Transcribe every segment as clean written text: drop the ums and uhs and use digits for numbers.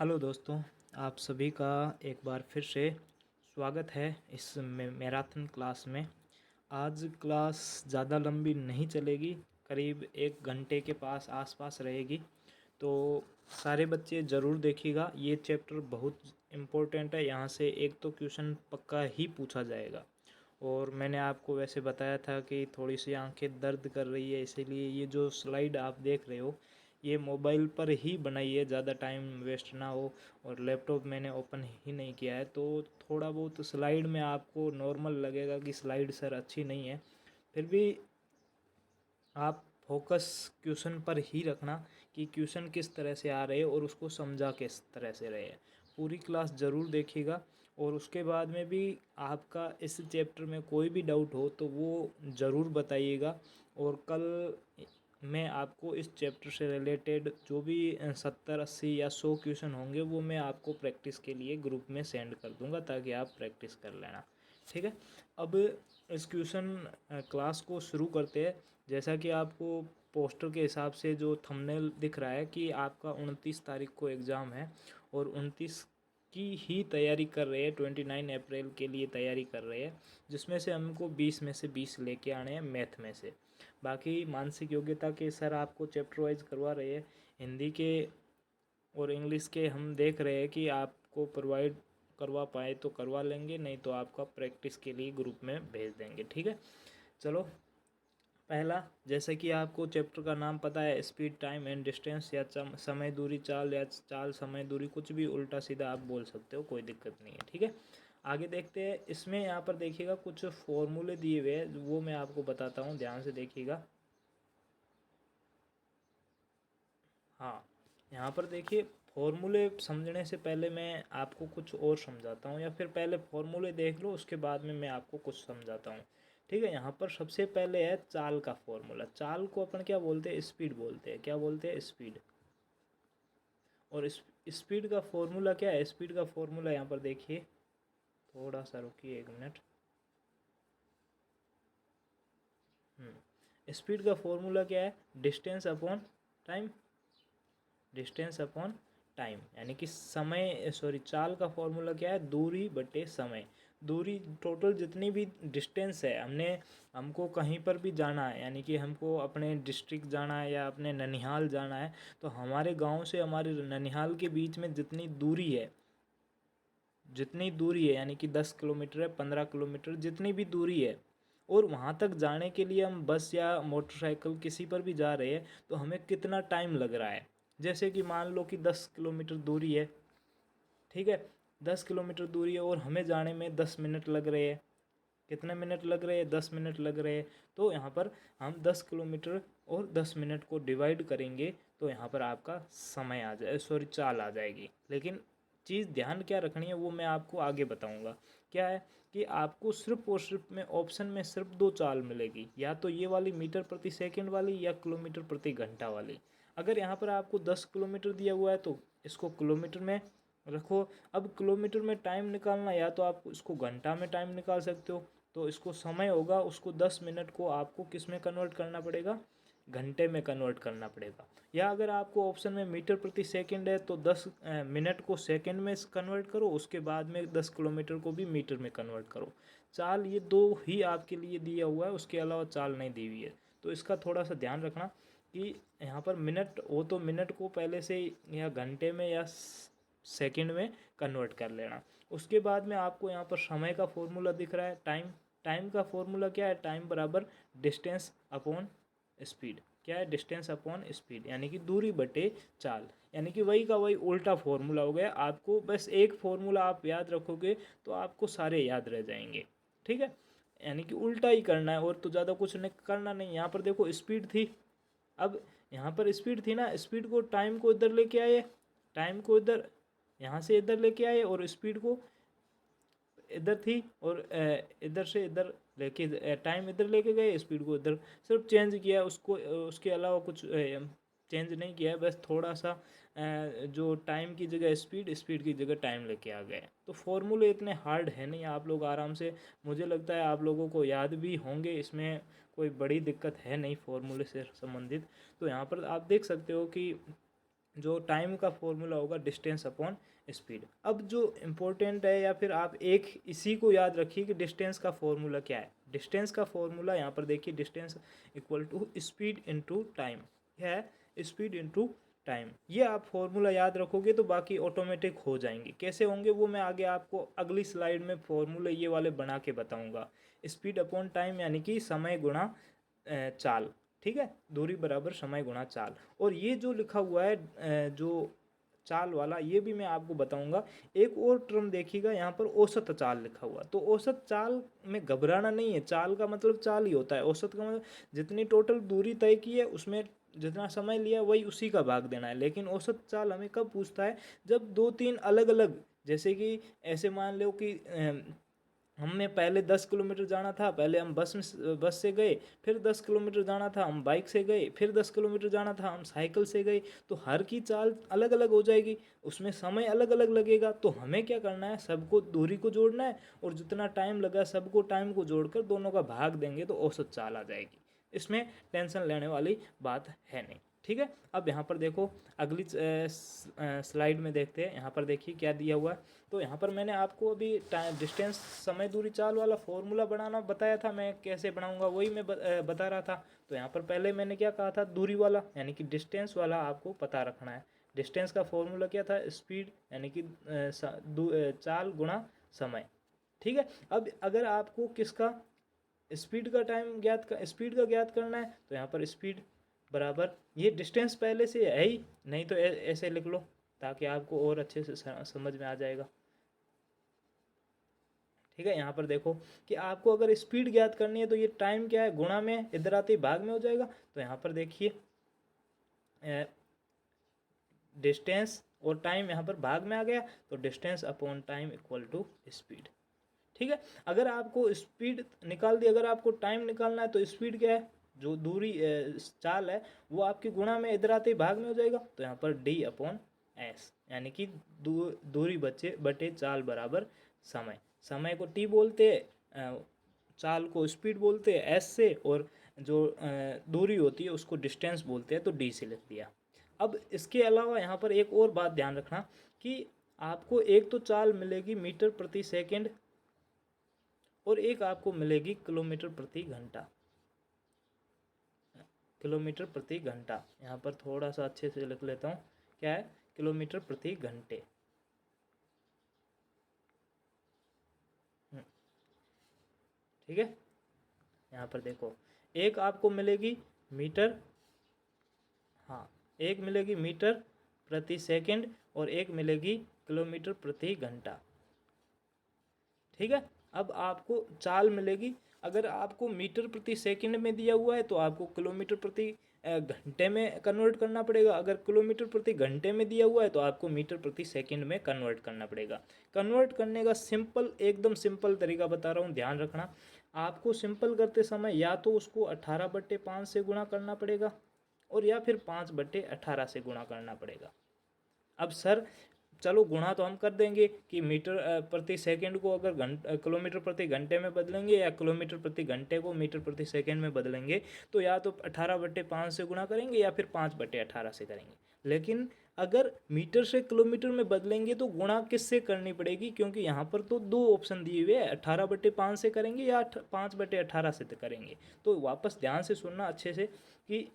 Hello दोस्तों, आप सभी का एक बार फिर से स्वागत है इस मैराथन क्लास में। आज क्लास ज़्यादा लंबी नहीं चलेगी, करीब 1 घंटे के आसपास रहेगी। तो सारे बच्चे ज़रूर देखिएगा, ये चैप्टर बहुत इम्पोर्टेंट है। यहाँ से एक तो क्वेश्चन पक्का ही पूछा जाएगा। और मैंने आपको वैसे बताया था कि थोड़ी सी आंखें दर्द कर रही है, इसीलिए ये जो स्लाइड आप देख रहे हो ये मोबाइल पर ही बनाई है, ज़्यादा टाइम वेस्ट ना हो। और लैपटॉप मैंने ओपन ही नहीं किया है, तो थोड़ा बहुत स्लाइड में आपको नॉर्मल लगेगा कि स्लाइड सर अच्छी नहीं है। फिर भी आप फोकस क्वेश्चन पर ही रखना कि क्वेश्चन किस तरह से आ रहे हैं और उसको समझा किस तरह से रहे हैं। पूरी क्लास ज़रूर देखिएगा। और उसके बाद में भी आपका इस चैप्टर में कोई भी डाउट हो तो वो ज़रूर बताइएगा। और कल मैं आपको इस चैप्टर से रिलेटेड जो भी 70 80 या 100 क्वेश्चन होंगे वो मैं आपको प्रैक्टिस के लिए ग्रुप में सेंड कर दूंगा, ताकि आप प्रैक्टिस कर लेना। ठीक है, अब इस क्वेश्चन क्लास को शुरू करते हैं। जैसा कि आपको पोस्टर के हिसाब से जो थंबनेल दिख रहा है कि आपका 29 तारीख को एग्ज़ाम है और 29 की ही तैयारी कर रहे हैं, 29 अप्रैल के लिए तैयारी कर रहे हैं, जिसमें से हमको 20 में से 20 लेके आने हैं मैथ में से। बाकी मानसिक योग्यता के सर आपको चैप्टर वाइज करवा रहे हैं। हिंदी के और इंग्लिश के हम देख रहे हैं कि आपको प्रोवाइड करवा पाए तो करवा लेंगे, नहीं तो आपका प्रैक्टिस के लिए ग्रुप में भेज देंगे। ठीक है, चलो। पहला, जैसे कि आपको चैप्टर का नाम पता है, स्पीड टाइम एंड डिस्टेंस, या समय दूरी चाल, या चाल समय दूरी, कुछ भी उल्टा सीधा आप बोल सकते हो, कोई दिक्कत नहीं है। ठीक है, आगे देखते हैं। इसमें यहाँ पर देखिएगा कुछ फॉर्मूले दिए हुए हैं, वो मैं आपको बताता हूँ, ध्यान से देखिएगा। हाँ, यहाँ पर देखिए, फॉर्मूले समझने से पहले मैं आपको कुछ और समझाता हूँ, या फिर पहले फॉर्मूले देख लो, उसके बाद में मैं आपको कुछ समझाता हूँ। ठीक है, यहाँ पर सबसे पहले है चाल का फॉर्मूला। चाल को अपन क्या बोलते हैं? स्पीड बोलते हैं। क्या बोलते हैं? स्पीड। और स्पीड का फॉर्मूला क्या है? स्पीड का फॉर्मूला यहाँ पर देखिए, थोड़ा सा रुकिए 1 मिनट। स्पीड का फॉर्मूला क्या है? Distance upon time. Distance upon time, यानी कि चाल का फॉर्मूला क्या है? दूरी बटे समय। दूरी, टोटल जितनी भी डिस्टेंस है, हमको कहीं पर भी जाना है, यानी कि हमको अपने डिस्ट्रिक्ट जाना है या अपने ननिहाल जाना है, तो हमारे गांव से हमारे ननिहाल के बीच में जितनी दूरी है, यानी कि 10 किलोमीटर है, 15 किलोमीटर, जितनी भी दूरी है, और वहाँ तक जाने के लिए हम बस या मोटरसाइकिल किसी पर भी जा रहे हैं, तो हमें कितना टाइम लग रहा है। जैसे कि मान लो कि 10 किलोमीटर दूरी है। ठीक है, 10 किलोमीटर दूरी है और हमें जाने में 10 मिनट लग रहे हैं। कितने मिनट लग रहे हैं? 10 मिनट लग रहे हैं। तो यहाँ पर हम 10 किलोमीटर और 10 मिनट को डिवाइड करेंगे, तो यहाँ पर आपका समय आ जाए, चाल आ जाएगी। लेकिन चीज़ ध्यान क्या रखनी है वो मैं आपको आगे बताऊँगा। क्या है कि आपको सिर्फ और सिर्फ में ऑप्शन में सिर्फ 2 चाल मिलेगी, या तो ये वाली मीटर प्रति सेकंड वाली, या किलोमीटर प्रति घंटा वाली। अगर यहाँ पर आपको 10 किलोमीटर दिया हुआ है तो इसको किलोमीटर में रखो। अब किलोमीटर में टाइम निकालना, या तो आप इसको घंटा में टाइम निकाल सकते हो, तो इसको समय होगा, उसको 10 मिनट को आपको किस में कन्वर्ट करना पड़ेगा? घंटे में कन्वर्ट करना पड़ेगा। या अगर आपको ऑप्शन में मीटर प्रति सेकंड है तो 10 मिनट को सेकंड में कन्वर्ट करो, उसके बाद में 10 किलोमीटर को भी मीटर में कन्वर्ट करो। चाल ये दो ही आपके लिए दिया हुआ है, उसके अलावा चाल नहीं दी हुई है। तो इसका थोड़ा सा ध्यान रखना कि यहाँ पर मिनट हो तो मिनट को पहले से या घंटे में या सेकंड में कन्वर्ट कर लेना। उसके बाद में आपको यहाँ पर समय का फॉर्मूला दिख रहा है, टाइम। टाइम का फॉर्मूला क्या है? टाइम बराबर डिस्टेंस अपॉन स्पीड। क्या है? डिस्टेंस अपॉन स्पीड, यानी कि दूरी बटे चाल। यानी कि वही का वही उल्टा फॉर्मूला हो गया। आपको बस एक फॉर्मूला आप याद रखोगे तो आपको सारे याद रह जाएंगे। ठीक है, यानी कि उल्टा ही करना है, और तो ज़्यादा कुछ नहीं करना नहीं। यहाँ पर देखो स्पीड थी, अब यहाँ पर स्पीड थी ना, स्पीड को टाइम को इधर लेके आए, टाइम को इधर यहाँ से इधर लेके आए, और स्पीड को इधर थी, और इधर से इधर लेके टाइम इधर लेके गए, स्पीड को इधर सिर्फ चेंज किया उसको, उसके अलावा कुछ चेंज नहीं किया है। बस थोड़ा सा जो टाइम की जगह स्पीड, स्पीड की जगह टाइम लेके आ गए। तो फॉर्मूले इतने हार्ड है नहीं, आप लोग आराम से, मुझे लगता है आप लोगों को याद भी होंगे, इसमें कोई बड़ी दिक्कत है नहीं फॉर्मूले से संबंधित। तो यहाँ पर आप देख सकते हो कि जो टाइम का फॉर्मूला होगा डिस्टेंस अपॉन स्पीड। अब जो इम्पोर्टेंट है, या फिर आप एक इसी को याद रखिए कि डिस्टेंस का फॉर्मूला क्या है। डिस्टेंस का फॉर्मूला यहाँ पर देखिए, distance equal to speed into time. क्या है? Speed into time. ये आप फॉर्मूला याद रखोगे तो बाकी ऑटोमेटिक हो जाएंगे। कैसे होंगे वो मैं आगे आपको अगली स्लाइड में फॉर्मूले ये वाले बना के बताऊंगा। स्पीड अपॉन टाइम यानी कि समय गुणा चाल। ठीक है, दूरी बराबर समय गुणा चाल। और ये जो लिखा हुआ है जो चाल वाला, ये भी मैं आपको बताऊंगा। एक और टर्म देखिएगा, यहाँ पर औसत चाल लिखा हुआ, तो औसत चाल में घबराना नहीं है। चाल का मतलब चाल ही होता है, औसत का मतलब जितनी टोटल दूरी तय की है उसमें जितना समय लिया वही उसी का भाग देना है। लेकिन औसत चाल हमें कब पूछता है? जब दो तीन अलग अलग, जैसे कि ऐसे मान लो कि हमें पहले 10 किलोमीटर जाना था, पहले हम बस से गए, फिर 10 किलोमीटर जाना था हम बाइक से गए, फिर 10 किलोमीटर जाना था हम साइकिल से गए। तो हर की चाल अलग अलग हो जाएगी, उसमें समय अलग अलग लगेगा। तो हमें क्या करना है? सबको दूरी को जोड़ना है, और जितना टाइम लगा सबको टाइम को जोड़कर दोनों का भाग देंगे तो औसत चाल आ जाएगी। इसमें टेंशन लेने वाली बात है नहीं। ठीक है, अब यहाँ पर देखो, अगली स्लाइड में देखते हैं। यहाँ पर देखिए क्या दिया हुआ है। तो यहाँ पर मैंने आपको अभी डिस्टेंस समय दूरी चाल वाला फॉर्मूला बनाना बताया था, मैं कैसे बनाऊंगा वही मैं बता रहा था। तो यहाँ पर पहले मैंने क्या कहा था? दूरी वाला यानी कि डिस्टेंस वाला आपको पता रखना है। डिस्टेंस का फॉर्मूला क्या था? स्पीड यानी कि चाल गुणा समय। ठीक है, अब अगर आपको किसका स्पीड का ज्ञात करना है, तो यहाँ पर स्पीड बराबर, ये डिस्टेंस पहले से है ही, नहीं तो ऐसे लिख लो ताकि आपको और अच्छे से समझ में आ जाएगा। ठीक है, यहाँ पर देखो कि आपको अगर स्पीड ज्ञात करनी है तो ये टाइम क्या है? गुणा में, इधर आते ही भाग में हो जाएगा। तो यहाँ पर देखिए डिस्टेंस और टाइम यहाँ पर भाग में आ गया, तो distance upon time equal to speed. ठीक है, अगर आपको स्पीड निकाल दी, अगर आपको टाइम निकालना है तो स्पीड क्या है? जो दूरी चाल है वो आपकी गुणा में, इधर आते ही भाग में हो जाएगा। तो यहाँ पर डी अपॉन एस यानी कि दूरी बटे चाल बराबर समय। समय को टी बोलते हैं, चाल को स्पीड बोलते हैं एस से, और जो दूरी होती है उसको डिस्टेंस बोलते हैं, तो डी से लिख दिया। अब इसके अलावा यहाँ पर एक और बात ध्यान रखना कि आपको एक तो चाल मिलेगी मीटर प्रति सेकंड, और एक आपको मिलेगी किलोमीटर प्रति घंटा। किलोमीटर प्रति घंटा, यहाँ पर थोड़ा सा अच्छे से लिख लेता हूँ। क्या है? किलोमीटर प्रति घंटे। ठीक है, यहाँ पर देखो, एक आपको मिलेगी मीटर, हाँ, एक मिलेगी मीटर प्रति सेकंड और एक मिलेगी किलोमीटर प्रति घंटा। ठीक है, अब आपको चाल मिलेगी। अगर आपको मीटर प्रति सेकंड में दिया हुआ है तो आपको किलोमीटर प्रति घंटे में कन्वर्ट करना पड़ेगा। अगर किलोमीटर प्रति घंटे में दिया हुआ है तो आपको मीटर प्रति सेकंड में कन्वर्ट करना पड़ेगा। कन्वर्ट करने का सिंपल, एकदम सिंपल तरीका बता रहा हूँ, ध्यान रखना। आपको सिंपल करते समय या तो उसको 18/5 से गुणा करना पड़ेगा, और या फिर 5/18 से गुणा करना पड़ेगा। अब सर चलो गुणा तो हम कर देंगे कि मीटर प्रति सेकंड को अगर किलोमीटर प्रति घंटे में बदलेंगे, या किलोमीटर प्रति घंटे को मीटर प्रति सेकंड में बदलेंगे, तो या तो 18/5 से गुणा करेंगे या फिर 5/18 से करेंगे। लेकिन अगर मीटर से किलोमीटर में बदलेंगे तो गुणा किससे करनी पड़ेगी? क्योंकि यहाँ पर तो दो ऑप्शन दिए हुए हैं, 18/5 से करेंगे या 5/18 से करेंगे। तो वापस ध्यान से सुनना अच्छे से कि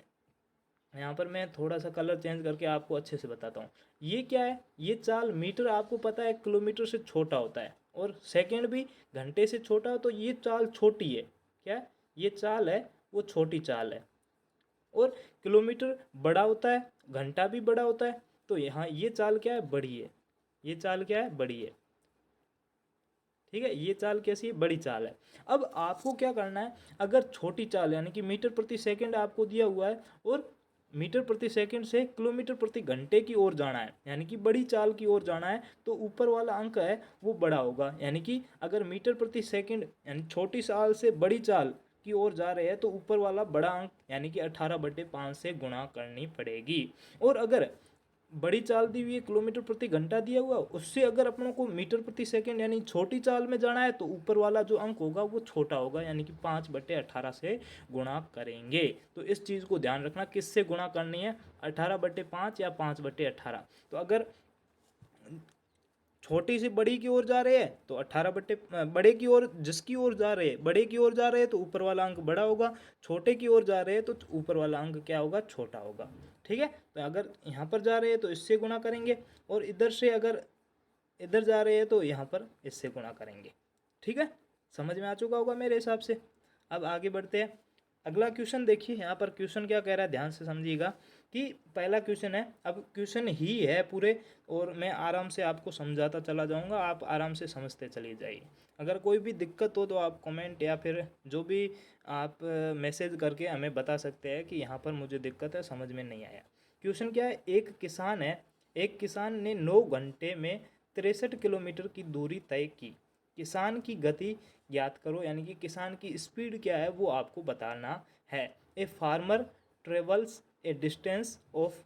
यहाँ पर मैं थोड़ा सा कलर चेंज करके आपको अच्छे से बताता हूँ। ये क्या है? ये चाल, मीटर आपको पता है किलोमीटर से छोटा होता है, और सेकंड भी घंटे से छोटा हो, तो ये चाल छोटी है। क्या है? ये चाल है वो छोटी चाल है। और किलोमीटर बड़ा होता है, घंटा भी बड़ा होता है, तो यहाँ ये चाल क्या है? बड़ी है। ये चाल क्या है? बड़ी है। ठीक है, ये चाल कैसी है? बड़ी चाल है। अब आपको क्या करना है? अगर छोटी चाल यानी कि मीटर प्रति सेकंड आपको दिया हुआ है, और मीटर प्रति सेकंड से किलोमीटर प्रति घंटे की ओर जाना है, यानी कि बड़ी चाल की ओर जाना है, तो ऊपर वाला अंक है वो बड़ा होगा। यानी कि अगर मीटर प्रति सेकंड यानी छोटी चाल से बड़ी चाल की ओर जा रहे हैं, तो ऊपर वाला बड़ा अंक यानी कि 18/5 से गुणा करनी पड़ेगी। और अगर बड़ी चाल दी हुई है, किलोमीटर प्रति घंटा दिया हुआ, उससे अगर अपनों को मीटर प्रति सेकंड यानी छोटी चाल में जाना है तो ऊपर वाला जो अंक होगा वो छोटा होगा, यानी कि 5/18 से गुणा करेंगे। तो इस चीज़ को ध्यान रखना, किससे गुणा करनी है, 18/5 या 5/18। तो अगर छोटी से बड़ी की ओर जा रहे हैं तो 18 बड़े की ओर, जिसकी ओर जा रहे हैं बड़े की ओर जा रहे हैं तो ऊपर वाला अंक बड़ा होगा, छोटे की ओर जा रहे हैं तो ऊपर वाला अंक क्या होगा, छोटा होगा। ठीक है, तो अगर यहाँ पर जा रहे हैं तो इससे गुणा करेंगे, और इधर से अगर इधर जा रहे हैं तो यहाँ पर इससे गुणा करेंगे। ठीक है, समझ में आ चुका होगा मेरे हिसाब से। अब आगे बढ़ते हैं, अगला क्वेश्चन देखिए, यहाँ पर क्वेश्चन क्या कह रहा है, ध्यान से समझिएगा कि पहला क्वेश्चन है, अब क्वेश्चन ही है पूरे, और मैं आराम से आपको समझाता चला जाऊँगा, आप आराम से समझते चले जाइए। अगर कोई भी दिक्कत हो तो आप कमेंट या फिर जो भी आप मैसेज करके हमें बता सकते हैं कि यहाँ पर मुझे दिक्कत है, समझ में नहीं आया। क्वेश्चन क्या है, एक किसान ने 9 घंटे में 63 किलोमीटर की दूरी तय की। किसान की गति ज्ञात करो, यानी कि किसान की स्पीड क्या है वो आपको बताना है। A farmer travels a distance of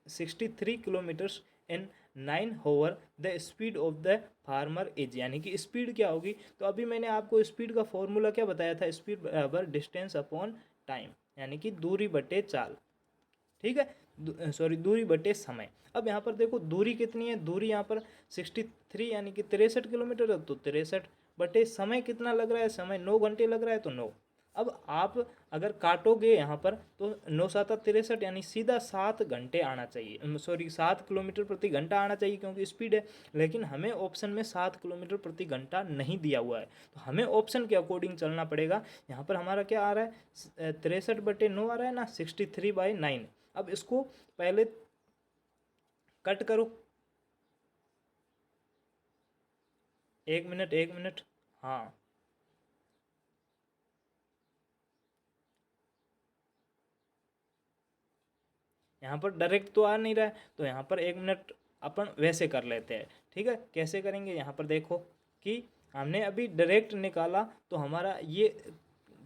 63 kilometres in 9 hour, the speed of the farmer is, यानी कि स्पीड क्या होगी। तो अभी मैंने आपको स्पीड का फॉर्मूला क्या बताया था, स्पीड बराबर डिस्टेंस अपॉन टाइम, यानी कि दूरी बटे चाल। ठीक है, सॉरी दूरी बटे समय। अब यहाँ पर देखो दूरी कितनी है, दूरी यहाँ पर 63 यानी कि 63 किलोमीटर है, तो 63 बटे समय कितना लग रहा है, समय 9 घंटे लग रहा है तो 9। अब आप अगर काटोगे यहाँ पर तो 9×7=63, यानी सीधा 7 घंटे आना चाहिए, सॉरी 7 किलोमीटर प्रति घंटा आना चाहिए क्योंकि स्पीड है। लेकिन हमें ऑप्शन में 7 किलोमीटर प्रति घंटा नहीं दिया हुआ है, तो हमें ऑप्शन के अकॉर्डिंग चलना पड़ेगा। यहाँ पर हमारा क्या आ रहा है, 63/9 आ रहा है ना, 63/9। अब इसको पहले कट करो, 1 मिनट। हाँ, यहाँ पर डायरेक्ट तो आ नहीं रहा है, तो यहाँ पर 1 मिनट अपन वैसे कर लेते हैं। ठीक है, कैसे करेंगे, यहाँ पर देखो कि हमने अभी डायरेक्ट निकाला तो हमारा ये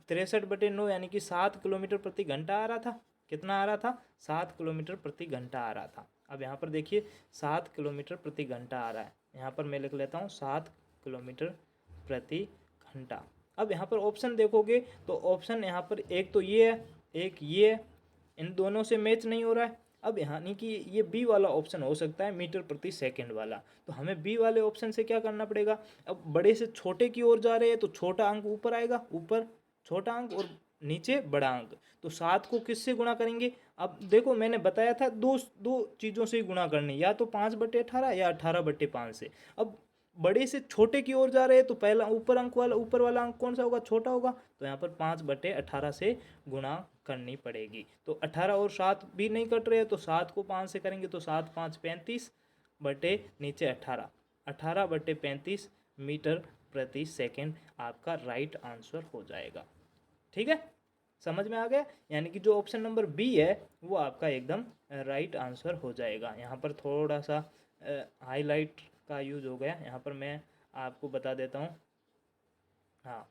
63/9 यानी कि 7 किलोमीटर प्रति घंटा आ रहा था। कितना आ रहा था, 7 किलोमीटर प्रति घंटा आ रहा था। अब यहाँ पर देखिए 7 किलोमीटर प्रति घंटा आ रहा है, यहाँ पर मैं लिख लेता हूँ 7 किलोमीटर प्रति घंटा। अब यहाँ पर ऑप्शन देखोगे तो ऑप्शन यहाँ पर एक तो ये है, एक ये है, इन दोनों से मैच नहीं हो रहा है। अब यानी कि ये बी वाला ऑप्शन हो सकता है, मीटर प्रति सेकंड वाला, तो हमें बी वाले ऑप्शन से क्या करना पड़ेगा। अब बड़े से छोटे की ओर जा रहे हैं तो छोटा अंक ऊपर आएगा, ऊपर छोटा अंक और नीचे बड़ा अंक, तो 7 को किससे गुणा करेंगे। अब देखो मैंने बताया था दो दो चीज़ों से ही गुणा करनी, या तो 5/18 या 18/5 से। अब बड़े से छोटे की ओर जा रहे हैं तो पहला ऊपर वाला अंक कौन सा होगा, छोटा होगा, तो यहाँ पर 5/18 से गुणा करनी पड़ेगी। तो 18 और 7 भी नहीं कट रहे हैं, तो 7 को 5 से करेंगे तो 7×5 35 बटे नीचे 18, 18/35 मीटर प्रति सेकंड आपका राइट आंसर हो जाएगा। ठीक है, समझ में आ गया, यानी कि जो ऑप्शन नंबर बी है वो आपका एकदम राइट आंसर हो जाएगा। यहाँ पर थोड़ा सा हाईलाइट का यूज़ हो गया, यहाँ पर मैं आपको बता देता हूँ। हाँ,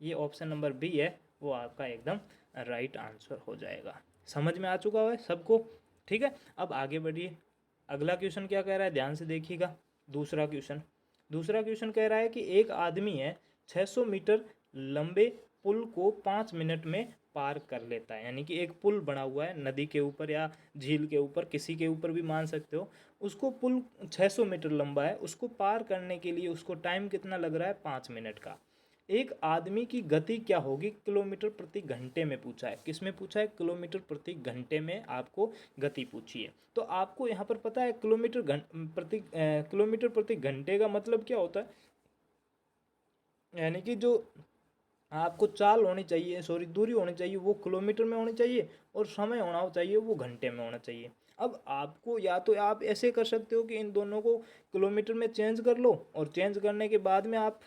ये ऑप्शन नंबर बी है वो आपका एकदम राइट आंसर हो जाएगा। समझ में आ चुका है सबको। ठीक है, अब आगे बढ़िए, अगला क्वेश्चन क्या कह रहा है, ध्यान से देखिएगा। दूसरा क्वेश्चन कह रहा है कि एक आदमी है 600 मीटर लंबे पुल को 5 मिनट में पार कर लेता है, यानी कि एक पुल बना हुआ है नदी के ऊपर या झील के ऊपर, किसी के ऊपर भी मान सकते हो। उसको पुल 600 मीटर लंबा है, उसको पार करने के लिए उसको टाइम कितना लग रहा है, 5 मिनट का। एक आदमी की गति क्या होगी किलोमीटर प्रति घंटे में पूछा है, किस में पूछा है, किलोमीटर प्रति घंटे में आपको गति पूछी है। तो आपको यहाँ पर पता है किलोमीटर प्रति घंटे का मतलब क्या होता है, यानी कि जो आपको चाल होनी चाहिए, सॉरी दूरी होनी चाहिए वो किलोमीटर में होनी चाहिए, और समय होना चाहिए वो घंटे में होना चाहिए। अब आपको या तो आप ऐसे कर सकते हो कि इन दोनों को किलोमीटर में चेंज कर लो, और चेंज करने के बाद में आप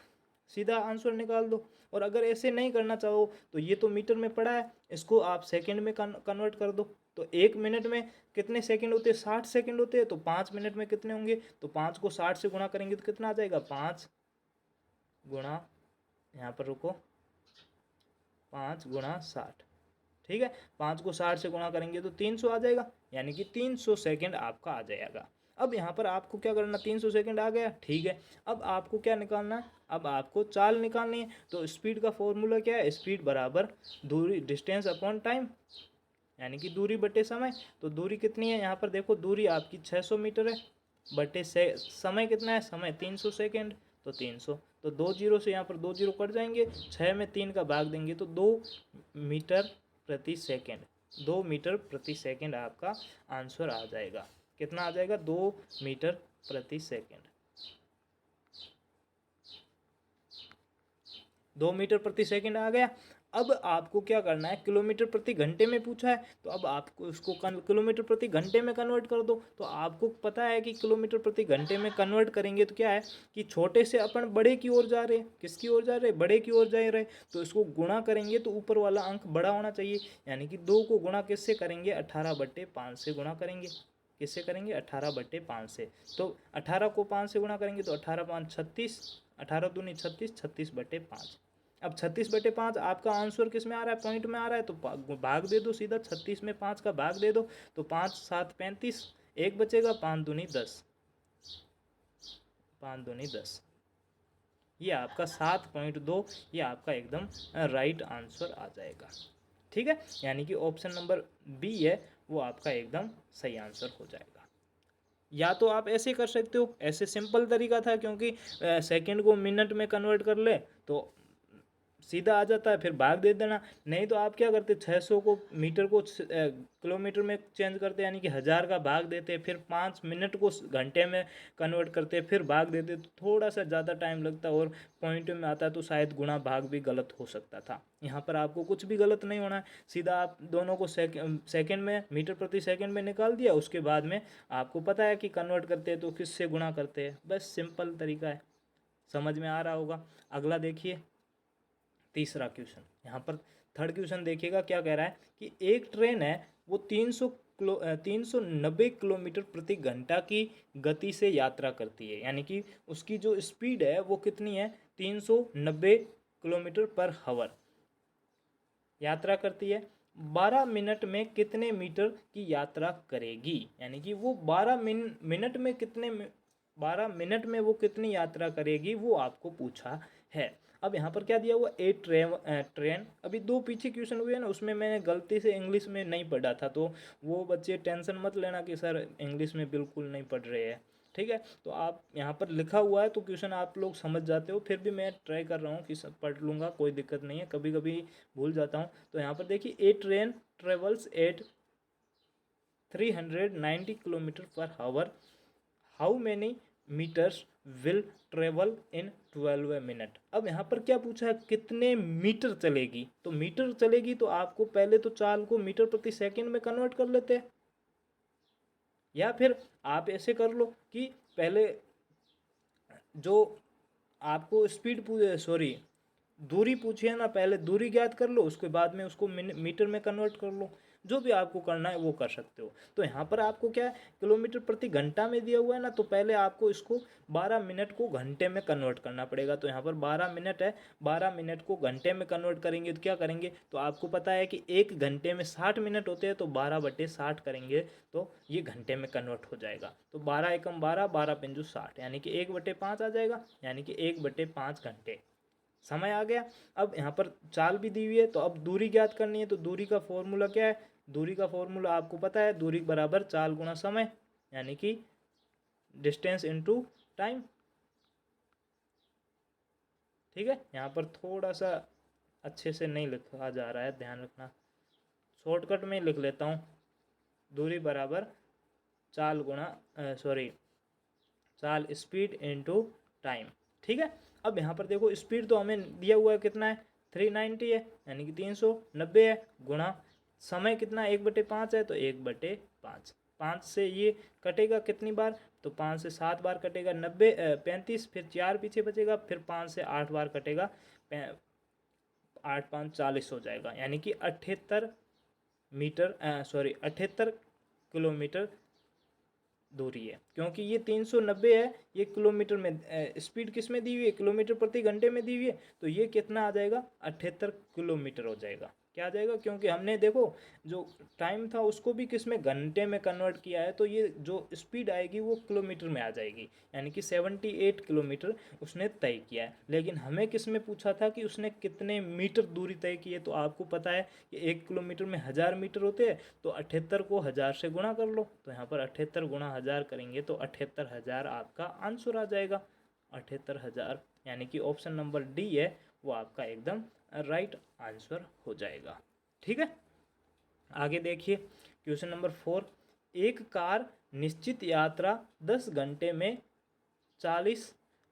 सीधा आंसर निकाल दो। और अगर ऐसे नहीं करना चाहो तो ये तो मीटर में पड़ा है, इसको आप सेकंड में कन्वर्ट कर दो। तो 1 मिनट में कितने सेकंड होते हैं, 60 सेकंड होते हैं, तो 5 मिनट में कितने होंगे, तो 5 को 60 से गुणा करेंगे तो कितना आ जाएगा, 5 गुणा, यहाँ पर रुको, 5 गुणा 60। ठीक है, 5 को 60 से गुणा करेंगे तो 300 आ जाएगा, यानी कि 300 सेकंड आपका आ जाएगा। अब यहाँ पर आपको क्या करना, 300 सेकंड आ गया, ठीक है। अब आपको क्या निकालना है, अब आपको चाल निकालनी है। तो स्पीड का फॉर्मूला क्या है, स्पीड बराबर दूरी, डिस्टेंस अपॉन टाइम, यानी कि दूरी बटे समय। तो दूरी कितनी है, यहाँ पर देखो दूरी आपकी 600 मीटर है, बटे से समय कितना है, समय 300 सेकेंड, तो 300, तो 2 जीरो से यहाँ पर 2 जीरो कट जाएंगे, 6 में 3 का भाग देंगे तो 2 मीटर प्रति सेकेंड, 2 मीटर प्रति सेकेंड आपका आंसर आ जाएगा। कितना आ जाएगा, 2 मीटर प्रति सेकेंड। 2 मीटर प्रति सेकेंड आ गया। अब आपको क्या करना है, किलोमीटर प्रति घंटे में पूछा है, तो अब आपको उसको किलोमीटर प्रति घंटे में कन्वर्ट कर दो। तो आपको पता है कि किलोमीटर प्रति घंटे में कन्वर्ट करेंगे तो क्या है कि छोटे से अपन बड़े की ओर जा रहे हैं, किसकी ओर जा रहे हैं, बड़े की ओर जा रहे, तो इसको गुणा करेंगे तो ऊपर वाला अंक बड़ा होना चाहिए, यानी कि 2 को गुणा किससे करेंगे, 18/5 से गुणा करेंगे। किससे करेंगे, 18/5 से। तो 18 को 5 से गुणा करेंगे तो 18×5 36, 18 दूनी 36, 36/5। अब 36/5 आपका आंसर किस में आ रहा है, पॉइंट में आ रहा है, तो भाग दे दो सीधा, 36 में 5 का भाग दे दो, तो 5 7 35, एक बचेगा, 5 दूनी 10, 5 दूनी 10, ये आपका 7.2, ये आपका एकदम राइट आंसर आ जाएगा। ठीक है, यानी कि ऑप्शन नंबर बी है वो आपका एकदम सही आंसर हो जाएगा। या तो आप ऐसे कर सकते हो, ऐसे सिंपल तरीका था, क्योंकि सेकंड को मिनट में कन्वर्ट कर ले तो सीधा आ जाता है, फिर भाग दे देना। नहीं तो आप क्या करते, 600 को मीटर को किलोमीटर में चेंज करते, यानी कि 1000 का भाग देते, फिर 5 मिनट को घंटे में कन्वर्ट करते, फिर भाग देते, तो थोड़ा सा ज़्यादा टाइम लगता और पॉइंट में आता तो शायद गुणा भाग भी गलत हो सकता था। यहाँ पर आपको कुछ भी गलत नहीं होना है, सीधा आप दोनों को सेकेंड में, मीटर प्रति सेकेंड में निकाल दिया, उसके बाद में आपको पता है कि कन्वर्ट करते हैं तो किससे गुणा करते हैं, बस सिंपल तरीका है। समझ में आ रहा होगा। अगला देखिए, तीसरा क्वेश्चन, यहाँ पर थर्ड क्वेश्चन देखिएगा क्या कह रहा है कि एक ट्रेन है वो 390 किलोमीटर प्रति घंटा की गति से यात्रा करती है, यानी कि उसकी जो स्पीड है वो कितनी है, 390 किलोमीटर पर हावर यात्रा करती है। 12 मिनट में कितने मीटर की यात्रा करेगी, यानी कि वो 12 मिनट में कितने 12 मिनट में वो कितनी यात्रा करेगी, वो आपको पूछा है। अब यहाँ पर क्या दिया हुआ, ए ट्रेन, अभी 2 पीछे क्वेश्चन हुए हैं ना, उसमें मैंने गलती से इंग्लिश में नहीं पढ़ा था, तो वो बच्चे टेंशन मत लेना कि सर इंग्लिश में बिल्कुल नहीं पढ़ रहे हैं। ठीक है, तो आप यहाँ पर लिखा हुआ है तो क्वेश्चन आप लोग समझ जाते हो, फिर भी मैं ट्राई कर रहा हूँ कि सब पढ़ लूँगा, कोई दिक्कत नहीं है, कभी कभी भूल जाता हूँ। तो यहाँ पर देखिए, a train travels at 390 kilometre per hour, how many metres will travel in 12 minute. अब यहाँ पर क्या पूछा है, कितने मीटर चलेगी, तो मीटर चलेगी तो आपको पहले तो चाल को मीटर प्रति सेकंड में कन्वर्ट कर लेते हैं, या फिर आप ऐसे कर लो कि पहले जो आपको स्पीड सॉरी दूरी पूछी है ना, पहले दूरी ज्ञात कर लो, उसके बाद में उसको मीटर में कन्वर्ट कर लो, जो भी आपको करना है वो कर सकते हो। तो यहाँ पर आपको क्या है, किलोमीटर प्रति घंटा में दिया हुआ है ना, तो पहले आपको इसको 12 मिनट को घंटे में कन्वर्ट करना पड़ेगा। तो यहाँ पर 12 मिनट है, 12 मिनट को घंटे में कन्वर्ट करेंगे तो क्या करेंगे, तो आपको पता है कि 1 घंटे में 60 मिनट होते हैं, तो 12/60 करेंगे तो ये घंटे में कन्वर्ट हो जाएगा। तो 12 एकम 12, 12×5 60, यानी कि 1/5 आ जाएगा, यानी कि 1/5 घंटे समय आ गया। अब यहाँ पर चाल भी दी हुई है, तो अब दूरी ज्ञात करनी है, तो दूरी का फॉर्मूला क्या है, दूरी का फॉर्मूला आपको पता है, दूरी बराबर चाल गुणा समय, यानी कि डिस्टेंस इनटू टाइम। ठीक है, यहाँ पर थोड़ा सा अच्छे से नहीं लिखा जा रहा है, ध्यान रखना, शॉर्टकट में लिख लेता हूँ, दूरी बराबर चाल गुणा चाल स्पीड इनटू टाइम। ठीक है, अब यहाँ पर देखो, स्पीड तो हमें दिया हुआ है कितना है, 390 है, यानी कि 390 है, गुणा समय कितना 1/5 है, तो 1/5, 5 से ये कटेगा कितनी बार, तो 5 से 7 बार कटेगा, 35, फिर 4 पीछे बचेगा, फिर 5 से 8 बार कटेगा, 8×5 40 हो जाएगा, यानी कि 78 किलोमीटर दूरी है। क्योंकि ये 390 है, ये किलोमीटर में, स्पीड किस में दी हुई है, किलोमीटर प्रति घंटे में दी हुई है, तो ये कितना आ जाएगा, 78 किलोमीटर हो जाएगा। क्या आ जाएगा, क्योंकि हमने देखो जो टाइम था उसको भी किस में, घंटे में कन्वर्ट किया है, तो ये जो स्पीड आएगी वो किलोमीटर में आ जाएगी, यानी कि 78 किलोमीटर उसने तय किया है। लेकिन हमें किस में पूछा था कि उसने कितने मीटर दूरी तय की है, तो आपको पता है कि 1 किलोमीटर में 1000 मीटर होते हैं, तो 78 को 1000 से गुणा कर लो, तो यहाँ पर 78 गुणा 1000 करेंगे तो 78,000 आपका आंसर आ जाएगा। 78,000, यानी कि ऑप्शन नंबर डी है वो आपका एकदम राइट आंसर हो जाएगा। ठीक है, आगे देखिए क्वेश्चन नंबर 4। एक कार निश्चित यात्रा 10 घंटे में 40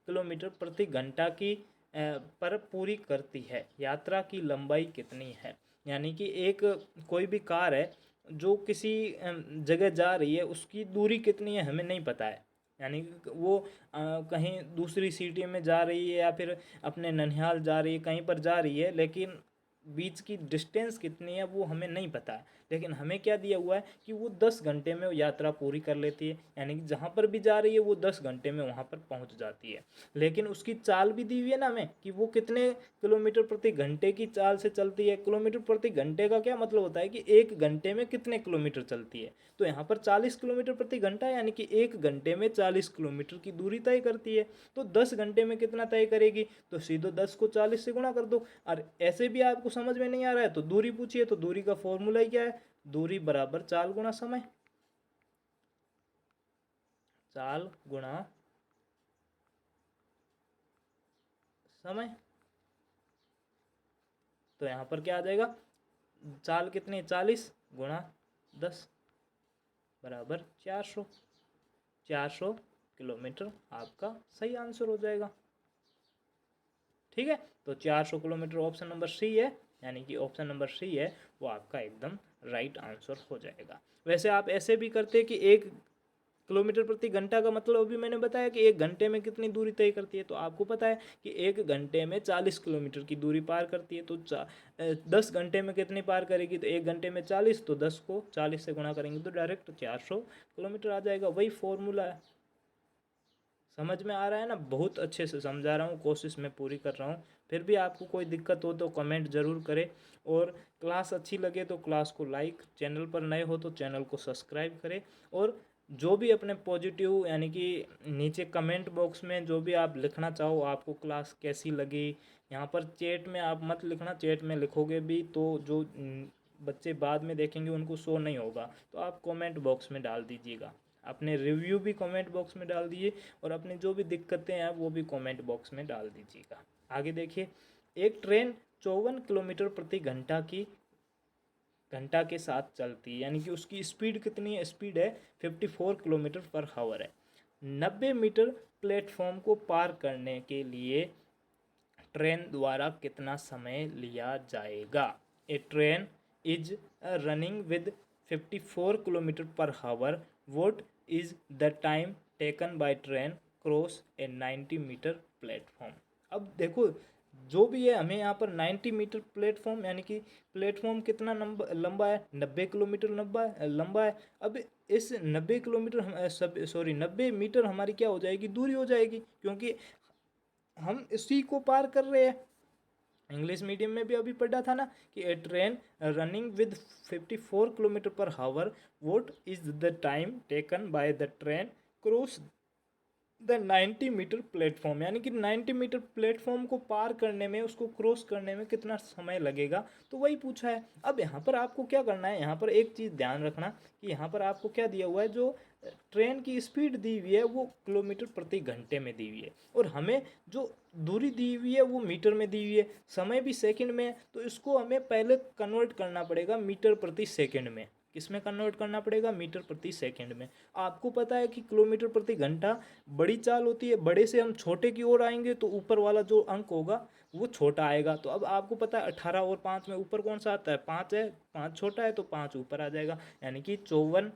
किलोमीटर प्रति घंटा की पर पूरी करती है, यात्रा की लंबाई कितनी है। यानी कि एक कोई भी कार है जो किसी जगह जा रही है, उसकी दूरी कितनी है हमें नहीं पता है, यानी कि वो कहीं दूसरी सिटी में जा रही है या फिर अपने ननिहाल जा रही है, कहीं पर जा रही है, लेकिन बीच की डिस्टेंस कितनी है वो हमें नहीं पता है। लेकिन हमें क्या दिया हुआ है कि वो 10 घंटे में यात्रा पूरी कर लेती है, यानी कि जहाँ पर भी जा रही है वो 10 घंटे में वहाँ पर पहुँच जाती है। लेकिन उसकी चाल भी दी हुई है ना हमें कि वो कितने किलोमीटर प्रति घंटे की चाल से चलती है। किलोमीटर प्रति घंटे का क्या मतलब होता है कि 1 घंटे में कितने किलोमीटर चलती है, तो यहाँ पर 40 किलोमीटर प्रति घंटा, यानी कि 1 घंटे में 40 किलोमीटर की दूरी तय करती है। तो 10 घंटे में कितना तय करेगी, तो सीधे 10 को 40 से गुणा कर दो। और ऐसे भी आपको समझ में नहीं आ रहा है तो दूरी पूछिए, तो दूरी का फॉर्मूला ही क्या है, दूरी बराबर चाल गुणा समय, चाल गुणा समय। तो यहाँ पर क्या आ जाएगा, चाल कितनी, 40 गुणा 10 बराबर 400, 400 किलोमीटर आपका सही आंसर हो जाएगा। ठीक है, तो 400 किलोमीटर ऑप्शन नंबर सी है, यानी कि ऑप्शन नंबर सी है वो आपका एकदम राइट आंसर हो जाएगा। वैसे आप ऐसे भी करते कि 1 किलोमीटर प्रति घंटा का मतलब अभी मैंने बताया कि 1 घंटे में कितनी दूरी तय करती है, तो आपको पता है कि 1 घंटे में 40 किलोमीटर की दूरी पार करती है, तो 10 घंटे में कितनी पार करेगी, तो 1 घंटे में 40, तो 10 को 40 से गुणा करेंगे तो डायरेक्ट 400 किलोमीटर आ जाएगा। वही फॉर्मूला है। समझ में आ रहा है ना, बहुत अच्छे से समझा रहा हूँ, कोशिश मैं पूरी कर रहा हूँ। फिर भी आपको कोई दिक्कत हो तो कमेंट ज़रूर करें, और क्लास अच्छी लगे तो क्लास को लाइक, चैनल पर नए हो तो चैनल को सब्सक्राइब करें। और जो भी अपने पॉजिटिव, यानी कि नीचे कमेंट बॉक्स में जो भी आप लिखना चाहो, आपको क्लास कैसी लगी, यहाँ पर चैट में आप मत लिखना, चैट में लिखोगे भी तो जो बच्चे बाद में देखेंगे उनको शो नहीं होगा, तो आप कमेंट बॉक्स में डाल दीजिएगा। अपने रिव्यू भी कमेंट बॉक्स में डाल दीजिए, और अपनी जो भी दिक्कतें हैं वो भी कमेंट बॉक्स में डाल दीजिएगा। आगे देखिए, एक ट्रेन 54 किलोमीटर प्रति घंटा के साथ चलती है, यानी कि उसकी स्पीड कितनी है, स्पीड है 54 किलोमीटर पर हावर है। 90 मीटर प्लेटफॉर्म को पार करने के लिए ट्रेन द्वारा कितना समय लिया जाएगा। A train is running with 54 kilometre per hour, what is the time taken by train cross a 90 metre platform. अब देखो जो भी है, हमें यहाँ पर 90 मीटर प्लेटफॉर्म, यानी कि प्लेटफॉर्म कितना लंबा है, 90 किलोमीटर लंबा है। अब इस 90 किलोमीटर सॉरी 90 मीटर हमारी क्या हो जाएगी, दूरी हो जाएगी, क्योंकि हम इसी को पार कर रहे हैं। इंग्लिश मीडियम में भी अभी पढ़ा था ना कि a train running with 54 kilometre per hour, what is the time taken by the train cross the 90 metre platform, यानी कि 90 मीटर प्लेटफॉर्म को पार करने में, उसको क्रॉस करने में कितना समय लगेगा, तो वही पूछा है। अब यहाँ पर आपको क्या करना है, यहाँ पर एक चीज़ ध्यान रखना कि यहाँ पर आपको क्या दिया हुआ है, जो ट्रेन की स्पीड दी हुई है वो किलोमीटर प्रति घंटे में दी हुई है, और हमें जो दूरी दी हुई है वो मीटर में दी हुई है, समय भी सेकंड में है, तो इसको हमें पहले कन्वर्ट करना पड़ेगा मीटर प्रति सेकंड में। किसमें कन्वर्ट करना पड़ेगा, मीटर प्रति सेकंड में। आपको पता है कि किलोमीटर प्रति घंटा बड़ी चाल होती है, बड़े से हम छोटे की ओर आएंगे तो ऊपर वाला जो अंक होगा वो छोटा आएगा। तो अब आपको पता है 18 और 5 में ऊपर कौन सा आता है, 5 है, 5 छोटा है तो 5 ऊपर आ जाएगा, यानी कि 54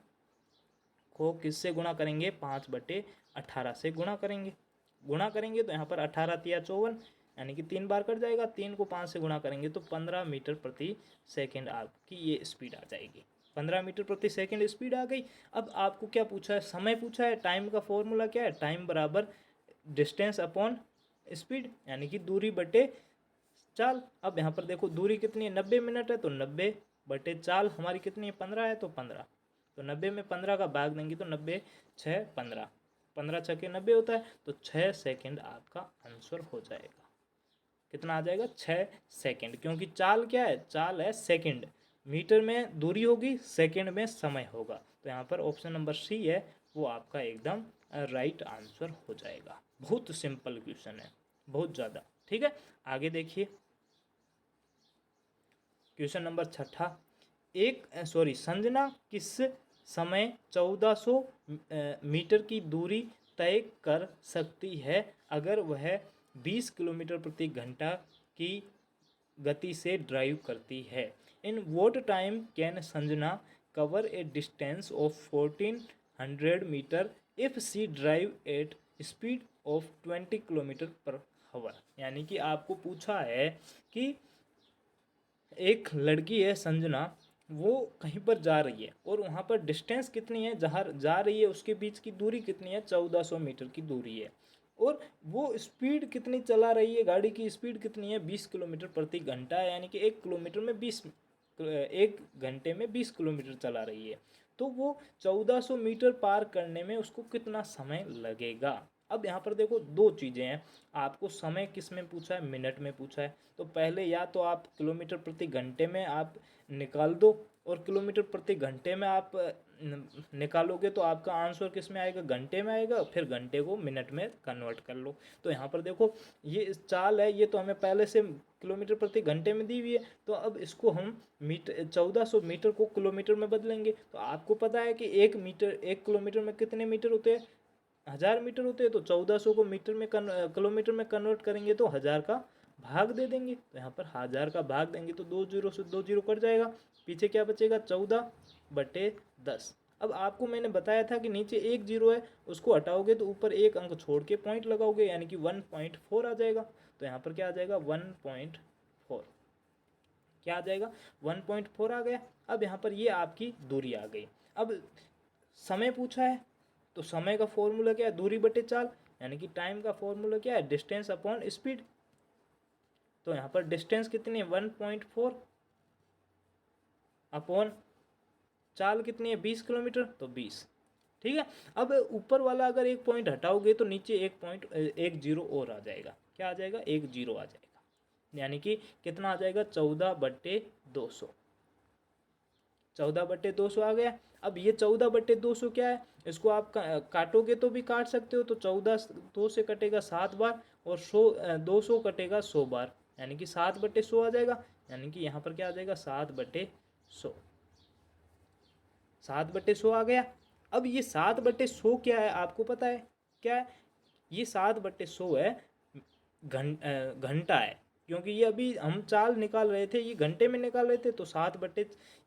को किससे गुणा करेंगे, 5/18 से गुणा करेंगे तो यहाँ पर 18 तिया 54, यानी कि 3 बार कट जाएगा, 3 को 5 से गुणा करेंगे तो 15 मीटर प्रति सेकंड आपकी ये स्पीड आ जाएगी। 15 मीटर प्रति सेकंड स्पीड आ गई। अब आपको क्या पूछा है, समय पूछा है। टाइम का फॉर्मूला क्या है, टाइम बराबर डिस्टेंस अपॉन स्पीड, यानी कि दूरी बटे चाल। अब यहाँ पर देखो दूरी कितनी है, 90 मिनट है, तो 90 बटे चाल हमारी कितनी है, 15 है, तो 15। तो 90 में 15 का भाग देंगे तो 90 6 15, 15 छके 90 होता है, तो 6 सेकंड आपका आंसर हो जाएगा। कितना आ जाएगा, 6 सेकंड, क्योंकि चाल क्या है, चाल है सेकंड, मीटर में दूरी होगी, सेकंड में समय होगा। तो यहाँ पर ऑप्शन नंबर सी है वो आपका एकदम राइट आंसर हो जाएगा। बहुत सिंपल क्वेश्चन है, बहुत ज़्यादा। ठीक है, आगे देखिए क्वेश्चन नंबर छठा। संजना किस समय 1400 मीटर की दूरी तय कर सकती है अगर वह 20 किलोमीटर प्रति घंटा की गति से ड्राइव करती है। In what time can Sanjana cover a distance of 1400 metre if she drive at speed of 20 kilometre per hour. यानी कि आपको पूछा है कि एक लड़की है संजना, वो कहीं पर जा रही है और वहाँ पर डिस्टेंस कितनी है, जहाँ जा रही है उसके बीच की दूरी कितनी है, 1400 मीटर की दूरी है, और वो स्पीड कितनी चला रही है, गाड़ी की स्पीड कितनी है, 20 किलोमीटर प्रति घंटा, यानी कि 1 घंटे में 20 किलोमीटर चला रही है। तो वो 1400 मीटर पार करने में उसको कितना समय लगेगा। अब यहाँ पर देखो दो चीज़ें हैं, आपको समय किस में पूछा है, मिनट में पूछा है। तो पहले या तो आप किलोमीटर प्रति घंटे में आप निकाल दो, और किलोमीटर प्रति घंटे में आप निकालोगे तो आपका आंसर किस में आएगा, घंटे में आएगा, फिर घंटे को मिनट में कन्वर्ट कर लो। तो यहाँ पर देखो ये चाल है, ये तो हमें पहले से किलोमीटर प्रति घंटे में दी हुई है, तो अब इसको हम 1400 मीटर को किलोमीटर में बदलेंगे। तो आपको पता है कि 1 किलोमीटर में कितने मीटर होते हैं, 1000 मीटर होते हैं। तो 1400 को मीटर में किलोमीटर में कन्वर्ट करेंगे तो 1000 का भाग दे देंगे। तो यहाँ पर 1000 का भाग देंगे तो 2 जीरो से 2 जीरो कट जाएगा, पीछे क्या बचेगा, 14/10। अब आपको मैंने बताया था कि नीचे 1 जीरो है, उसको हटाओगे तो ऊपर एक अंक छोड़ के पॉइंट लगाओगे, यानी कि 1.4 आ जाएगा। तो यहाँ पर क्या आ जाएगा, 1.4, क्या आ जाएगा, 1.4 आ गया। अब यहाँ पर ये आपकी दूरी आ गई। अब समय पूछा है, तो समय का फॉर्मूला क्या है, दूरी बटे चाल, यानी कि टाइम का फॉर्मूला क्या है, डिस्टेंस अपॉन स्पीड। तो यहाँ पर डिस्टेंस कितनी है, 1.4 अपॉन चाल कितनी है, 20 किलोमीटर, तो 20। ठीक है, अब ऊपर वाला अगर एक पॉइंट हटाओगे तो नीचे एक जीरो और आ जाएगा, क्या आ जाएगा, 1 जीरो आ जाएगा, यानी कि कितना आ जाएगा, 14/200, 14/200 आ गया। अब ये 14/200 क्या है, इसको आप काटोगे तो भी काट सकते हो। तो 14 2 से कटेगा 7 बार, और 200 कटेगा 100 बार, यानी कि 7/100 आ जाएगा। यानी कि यहाँ पर क्या आ जाएगा, 7/100, 7/100 आ गया। अब ये 7/100 क्या है, आपको पता है क्या है, ये 7/100 है घंटा है, क्योंकि ये अभी हम चाल निकाल रहे थे, ये घंटे में निकाल रहे थे। तो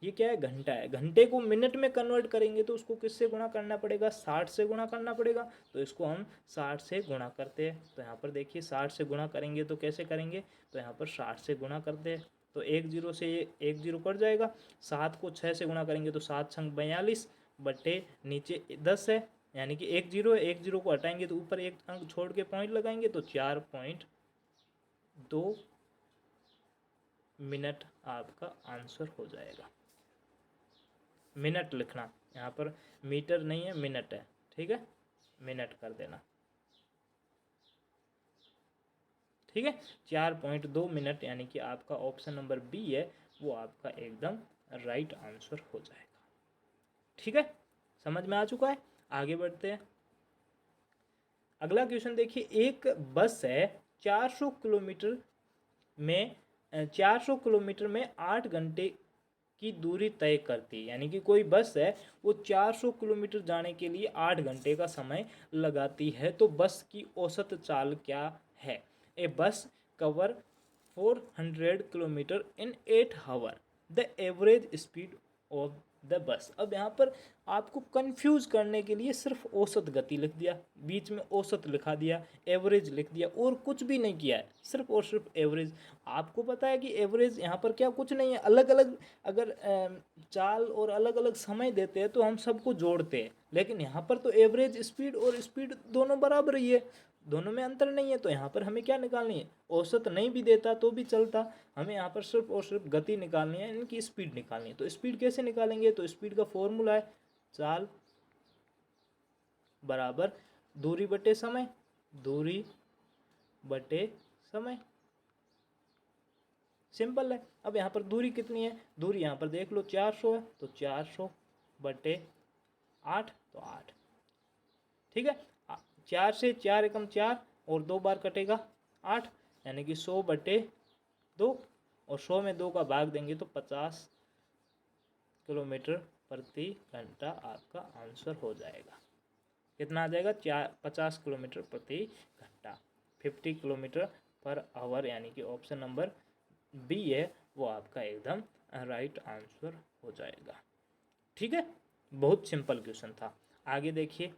ये क्या है, घंटा है। घंटे को मिनट में कन्वर्ट करेंगे तो उसको किससे गुणा करना पड़ेगा, 60 से गुणा करना पड़ेगा। तो इसको हम 60 से गुणा करते हैं। तो यहाँ पर देखिए 60 से गुणा करेंगे तो कैसे करेंगे, तो यहाँ पर 60 से गुणा करते हैं, तो 1 जीरो से ये 1 जीरो कट जाएगा। 7 को 6 से गुणा करेंगे तो 7 छंग 42 बटे नीचे 10 है, यानी कि 1 जीरो है, 1 जीरो को हटाएंगे तो ऊपर एक अंक छोड़ के पॉइंट लगाएंगे तो 4.2 मिनट आपका आंसर हो जाएगा। मिनट लिखना, यहाँ पर मीटर नहीं है, मिनट है, ठीक है, मिनट कर देना, ठीक है। 4.2 मिनट, यानी कि आपका ऑप्शन नंबर बी है वो आपका एकदम राइट आंसर हो जाएगा। ठीक है, समझ में आ चुका है। आगे बढ़ते हैं, अगला क्वेश्चन देखिए। एक बस है 400 किलोमीटर में 8 घंटे की दूरी तय करती है, यानी कि कोई बस है वो 400 किलोमीटर जाने के लिए 8 घंटे का समय लगाती है। तो बस की औसत चाल क्या है। A bus cover 400 kilometre in 8 hour, the average speed of the bus. अब यहाँ पर आपको कंफ्यूज करने के लिए सिर्फ औसत गति लिख दिया, बीच में औसत लिखा दिया, एवरेज लिख दिया, और कुछ भी नहीं किया है, सिर्फ और सिर्फ एवरेज। आपको पता है कि एवरेज यहाँ पर क्या कुछ नहीं है, अलग अलग अगर चाल और अलग अलग समय देते हैं तो हम सबको जोड़ते हैं, लेकिन यहाँ पर तो एवरेज स्पीड और स्पीड दोनों बराबर ही है, दोनों में अंतर नहीं है। तो यहाँ पर हमें क्या निकालनी है, औसत नहीं भी देता तो भी चलता, हमें यहाँ पर सिर्फ और सिर्फ गति निकालनी है, इनकी स्पीड निकालनी है। तो स्पीड कैसे निकालेंगे, तो स्पीड का फॉर्मूला है चाल बराबर दूरी बटे समय, दूरी बटे समय, सिंपल है। अब यहाँ पर दूरी कितनी है, दूरी यहाँ पर देख लो 400 है, तो 400 बटे 8, तो 8, ठीक है। 4 से 4 एकम 4 और 2 बार कटेगा 8, यानी कि 100 बटे 2, और 100 में 2 का भाग देंगे तो 50 किलोमीटर प्रति घंटा आपका आंसर हो जाएगा। कितना आ जाएगा, 50 किलोमीटर प्रति घंटा, 50 किलोमीटर पर आवर, यानी कि ऑप्शन नंबर बी है वो आपका एकदम राइट आंसर हो जाएगा। ठीक है, बहुत सिंपल क्वेश्चन था। आगे देखिए,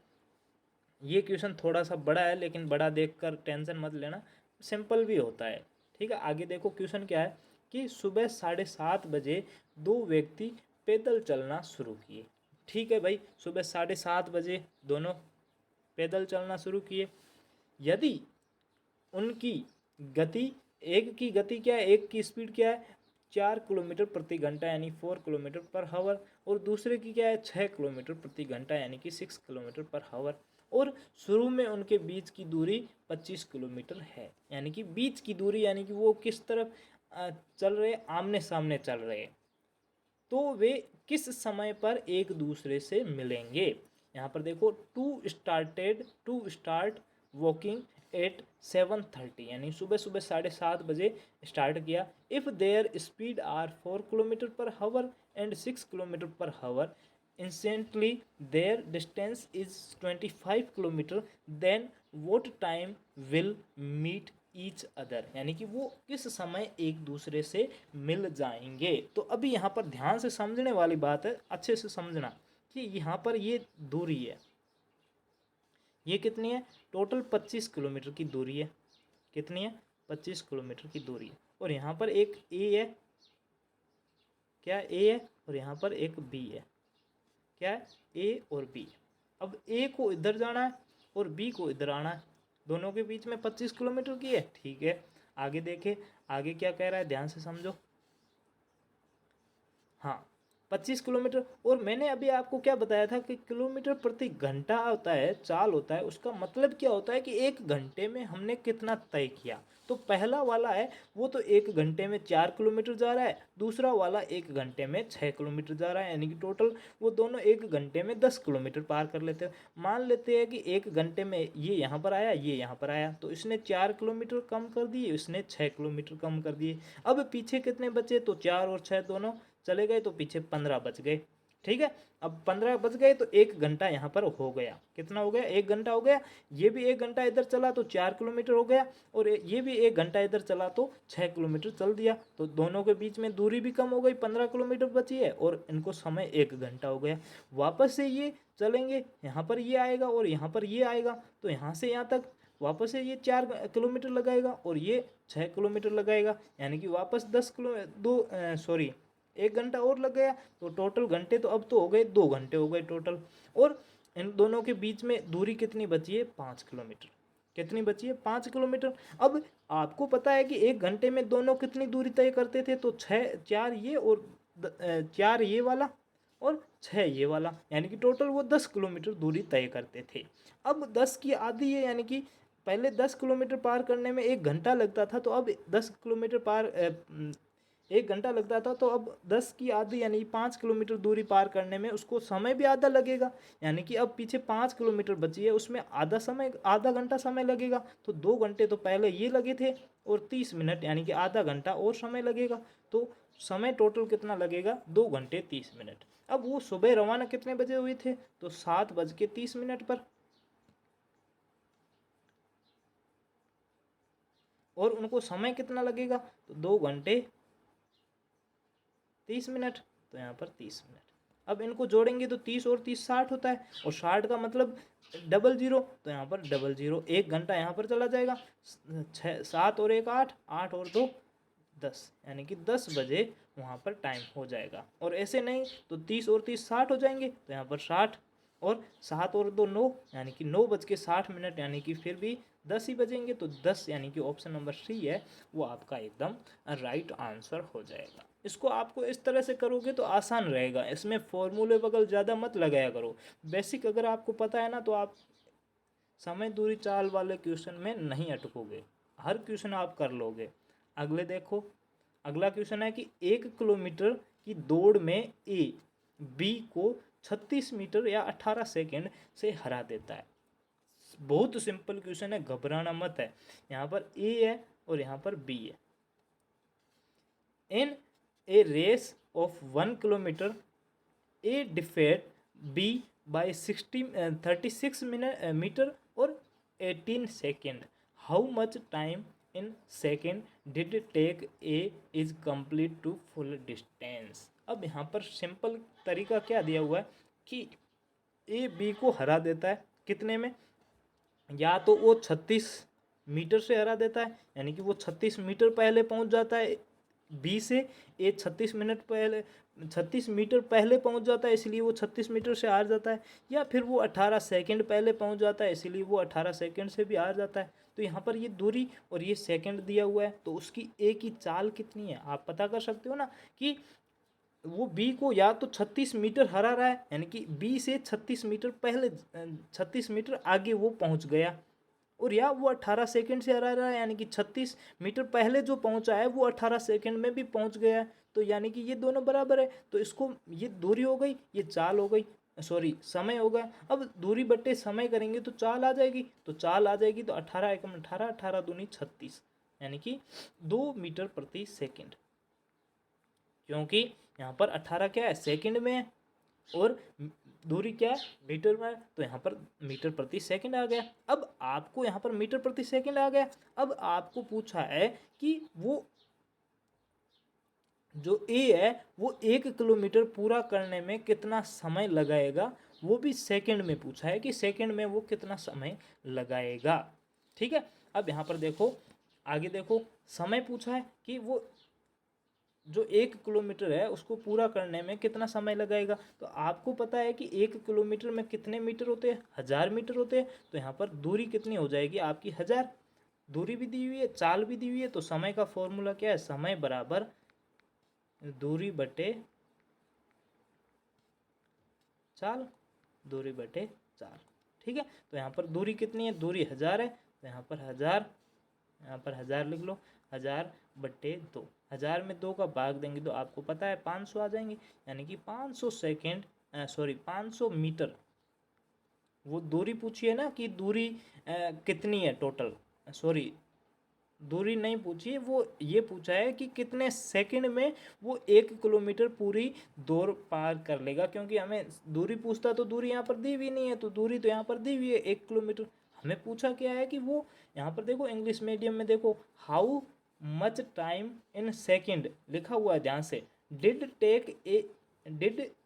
ये क्वेश्चन थोड़ा सा बड़ा है, लेकिन बड़ा देखकर टेंशन मत लेना, सिंपल भी होता है। ठीक है, आगे देखो क्वेश्चन क्या है कि सुबह 7:30 बजे 2 व्यक्ति पैदल चलना शुरू किए। ठीक है भाई, सुबह 7:30 बजे दोनों पैदल चलना शुरू किए। यदि उनकी गति, एक की गति क्या है, एक की स्पीड क्या है, 4 किलोमीटर प्रति घंटा यानी 4 किलोमीटर पर हावर, और दूसरे की क्या है 6 किलोमीटर प्रति घंटा यानी कि 6 किलोमीटर पर हावर, और शुरू में उनके बीच की दूरी 25 किलोमीटर है। यानी कि बीच की दूरी, यानी कि वो किस तरफ चल रहे, आमने सामने चल रहे, तो वे किस समय पर एक दूसरे से मिलेंगे। यहाँ पर देखो, टू स्टार्ट वॉकिंग एट 7:30, यानी सुबह सुबह 7:30 बजे स्टार्ट किया। If their speed are 4 kilometre per hour and 6 kilometre per hour, instantly their distance is 25 kilometre, then what time will meet each other, यानी कि वो किस समय एक दूसरे से मिल जाएंगे। तो अभी यहाँ पर ध्यान से समझने वाली बात है, अच्छे से समझना कि यहाँ पर ये दूरी है, ये कितनी है, टोटल 25 किलोमीटर की दूरी है। कितनी है, 25 किलोमीटर की दूरी है। और यहाँ पर एक ए है, क्या ए है, और यहाँ पर एक बी है, क्या है, ए और बी। अब ए को इधर जाना है और बी को इधर आना है, दोनों के बीच में 25 किलोमीटर की है। ठीक है, आगे देखे, आगे क्या कह रहा है, ध्यान से समझो। हाँ, 25 किलोमीटर, और मैंने अभी आपको क्या बताया था कि किलोमीटर प्रति घंटा होता है, चाल होता है, उसका मतलब क्या होता है कि 1 घंटे में हमने कितना तय किया। तो पहला वाला है वो तो 1 घंटे में 4 किलोमीटर जा रहा है, दूसरा वाला 1 घंटे में 6 किलोमीटर जा रहा है, यानी कि टोटल वो दोनों 1 घंटे में 10 किलोमीटर पार कर लेते हैं। मान लेते हैं कि 1 घंटे में ये यहाँ पर आया, ये यहाँ पर आया, तो इसने 4 किलोमीटर कम कर दिए, इसने 6 किलोमीटर कम कर दिए। अब पीछे कितने बचे, तो 4 और 6 दोनों चले गए, तो पीछे 15 बच गए। ठीक है, अब 15 बच गए तो 1 घंटा यहाँ पर हो गया, कितना हो गया, 1 घंटा हो गया। ये भी 1 घंटा इधर चला तो 4 किलोमीटर हो गया, और ये भी 1 घंटा इधर चला तो 6 किलोमीटर चल दिया। तो दोनों के बीच में दूरी भी कम हो गई, 15 किलोमीटर बची है, और इनको समय 1 घंटा हो गया। वापस से ये चलेंगे, यहाँ पर ये आएगा और यहाँ पर ये आएगा, तो यहाँ से यहाँ तक वापस से ये 4 किलोमीटर लगाएगा और ये 6 किलोमीटर लगाएगा, यानी कि वापस 1 घंटा और लग गया। तो टोटल घंटे तो अब तो हो गए, 2 घंटे हो गए टोटल। और इन दोनों के बीच में दूरी कितनी बची है, 5 किलोमीटर। कितनी बची है, 5 किलोमीटर। अब आपको पता है कि 1 घंटे में दोनों कितनी दूरी तय करते थे, तो 4 ये और 4 ये वाला और 6 ये वाला, यानी कि टोटल वो 10 किलोमीटर दूरी तय करते थे। अब 10 की आधी है, यानी कि पहले 10 किलोमीटर पार करने में 1 घंटा लगता था, तो अब 10 किलोमीटर पार 1 घंटा लगता था, तो अब 10 की आधी यानी 5 किलोमीटर दूरी पार करने में उसको समय भी आधा लगेगा, यानी कि अब पीछे 5 किलोमीटर बची है, उसमें आधा घंटा समय लगेगा। तो 2 घंटे तो पहले ये लगे थे और 30 मिनट, यानी कि आधा घंटा और समय लगेगा। तो समय टोटल कितना लगेगा, 2 घंटे 30 मिनट। अब वो सुबह रवाना कितने बजे हुए थे, तो 7:30 पर, और उनको समय कितना लगेगा, तो 2 घंटे 30 मिनट, तो यहाँ पर 30 मिनट। अब इनको जोड़ेंगे तो 30 और 30 60 होता है, और 60 का मतलब डबल जीरो, तो यहाँ पर डबल जीरो, 1 घंटा यहाँ पर चला जाएगा। 7 और 1 8, 8 और 2 10, यानी कि 10 बजे वहाँ पर टाइम हो जाएगा। और ऐसे नहीं तो 30 और 30 60 हो जाएंगे, तो यहाँ पर 60 और 7 और 2 9, यानी कि 9 बज के 60 मिनट, यानी कि फिर भी 10 ही बजेंगे। तो 10 यानी कि ऑप्शन नंबर सी है वो आपका एकदम राइट आंसर हो जाएगा। इसको आपको इस तरह से करोगे तो आसान रहेगा, इसमें फॉर्मूले वगैरह ज़्यादा मत लगाया करो। बेसिक अगर आपको पता है ना तो आप समय दूरी चाल वाले क्वेश्चन में नहीं अटकोगे, हर क्वेश्चन आप कर लोगे। अगले देखो, अगला क्वेश्चन है कि 1 किलोमीटर की दौड़ में ए बी को 36 मीटर या 18 सेकंड से हरा देता है। बहुत सिंपल क्वेश्चन है, घबराना मत है। यहाँ पर ए है और यहाँ पर बी है। In a race of 1 kilometre a defeat B by 36 metre और 18 second. How much time in second did take A is complete to full distance. अब यहाँ पर सिंपल तरीका क्या दिया हुआ है कि ए बी को हरा देता है कितने में, या तो वो 36 मीटर से हरा देता है, यानी कि वो 36 मीटर पहले पहुंच जाता है बी से, ए 36 मीटर पहले पहुंच जाता है इसलिए वो 36 मीटर से हार जाता है, या फिर वो 18 सेकंड पहले पहुंच जाता है इसलिए वो 18 सेकंड से भी हार जाता है। तो यहाँ पर ये दूरी और ये सेकंड दिया हुआ है, तो उसकी ए की चाल कितनी है आप पता कर सकते हो ना, कि वो बी को या तो 36 मीटर हरा रहा है, यानी कि बी से 36 मीटर पहले 36 मीटर आगे वो पहुंच गया, और या वो 18 सेकंड से हरा रहा है, यानी कि 36 मीटर पहले जो पहुंचा है वो 18 सेकंड में भी पहुंच गया है। तो यानी कि ये दोनों बराबर है, तो इसको ये दूरी हो गई, ये चाल हो गई, सॉरी समय हो गया। अब दूरी बट्टे समय करेंगे तो चाल आ जाएगी, तो चाल आ जाएगी तो 18 एकम 18, 18 दूनी 36, यानी कि 2 मीटर प्रति सेकंड, क्योंकि यहाँ पर 18 क्या है सेकंड में है और दूरी क्या है मीटर में है, तो यहाँ पर मीटर प्रति सेकंड आ गया। अब आपको यहाँ पर मीटर प्रति सेकंड आ गया। अब आपको पूछा है कि वो जो ए है वो 1 किलोमीटर पूरा करने में कितना समय लगाएगा, वो भी सेकंड में पूछा है कि सेकंड में वो कितना समय लगाएगा। ठीक है, अब यहाँ पर देखो आगे देखो, समय पूछा है कि वो जो 1 किलोमीटर है उसको पूरा करने में कितना समय लगाएगा। तो आपको पता है कि 1 किलोमीटर में कितने मीटर होते हैं, 1000 मीटर होते हैं। तो यहाँ पर दूरी कितनी हो जाएगी आपकी 1000, दूरी भी दी हुई है चाल भी दी हुई है। तो समय का फॉर्मूला क्या है, समय बराबर दूरी बटे चाल, दूरी बटे चाल। ठीक है, तो यहाँ पर दूरी कितनी है, दूरी 1000 है, तो यहाँ पर 1000, यहाँ पर 1000 लिख लो, 1000 बट्टे 2, 1000 में 2 का भाग देंगे तो आपको पता है 500 आ जाएंगे, यानी कि 500 सेकेंड, सॉरी 500 मीटर। वो दूरी पूछी है ना कि दूरी कितनी है टोटल, सॉरी दूरी नहीं पूछी है, वो ये पूछा है कि कितने सेकंड में वो 1 किलोमीटर पूरी दौड़ पार कर लेगा। क्योंकि हमें दूरी पूछता तो दूरी यहाँ पर दी हुई नहीं है, तो दूरी तो यहाँ पर दी हुई है 1 किलोमीटर। हमें पूछा क्या है कि वो यहाँ पर देखो इंग्लिश मीडियम में देखो how much time in second लिखा हुआ है, ध्यान से, did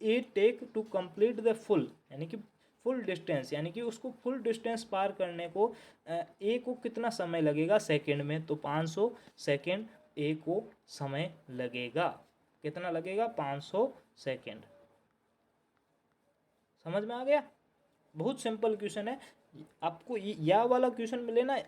a take to complete the full, यानी कि फुल डिस्टेंस, यानी कि उसको फुल डिस्टेंस पार करने को ए को कितना समय लगेगा सेकंड में, तो 500 सेकंड ए को समय लगेगा। कितना लगेगा, 500 सेकंड। समझ में आ गया, बहुत सिंपल क्वेश्चन है। आपको या वाला क्वेश्चन मिले ना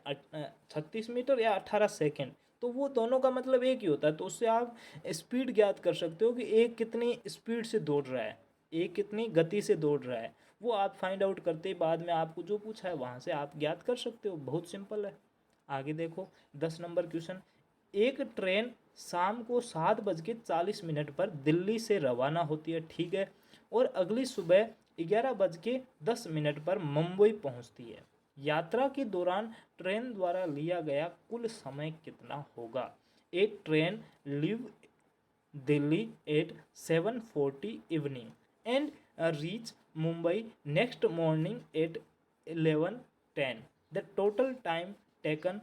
36 मीटर या 18 सेकंड, तो वो दोनों का मतलब एक ही होता है। तो उससे आप स्पीड ज्ञात कर सकते हो कि एक कितनी स्पीड से दौड़ रहा है, एक कितनी गति से दौड़ रहा है, वो आप फाइंड आउट करते ही बाद में आपको जो पूछा है वहाँ से आप ज्ञात कर सकते हो, बहुत सिंपल है। आगे देखो 10 नंबर क्वेश्चन, एक ट्रेन शाम को 7:40 पर दिल्ली से रवाना होती है, ठीक है, और अगली सुबह 11:10 पर मुंबई पहुंचती है। यात्रा के दौरान ट्रेन द्वारा लिया गया कुल समय कितना होगा। एक train leave Delhi at 7:40 evening and reach Mumbai next morning at 11:10। The total time taken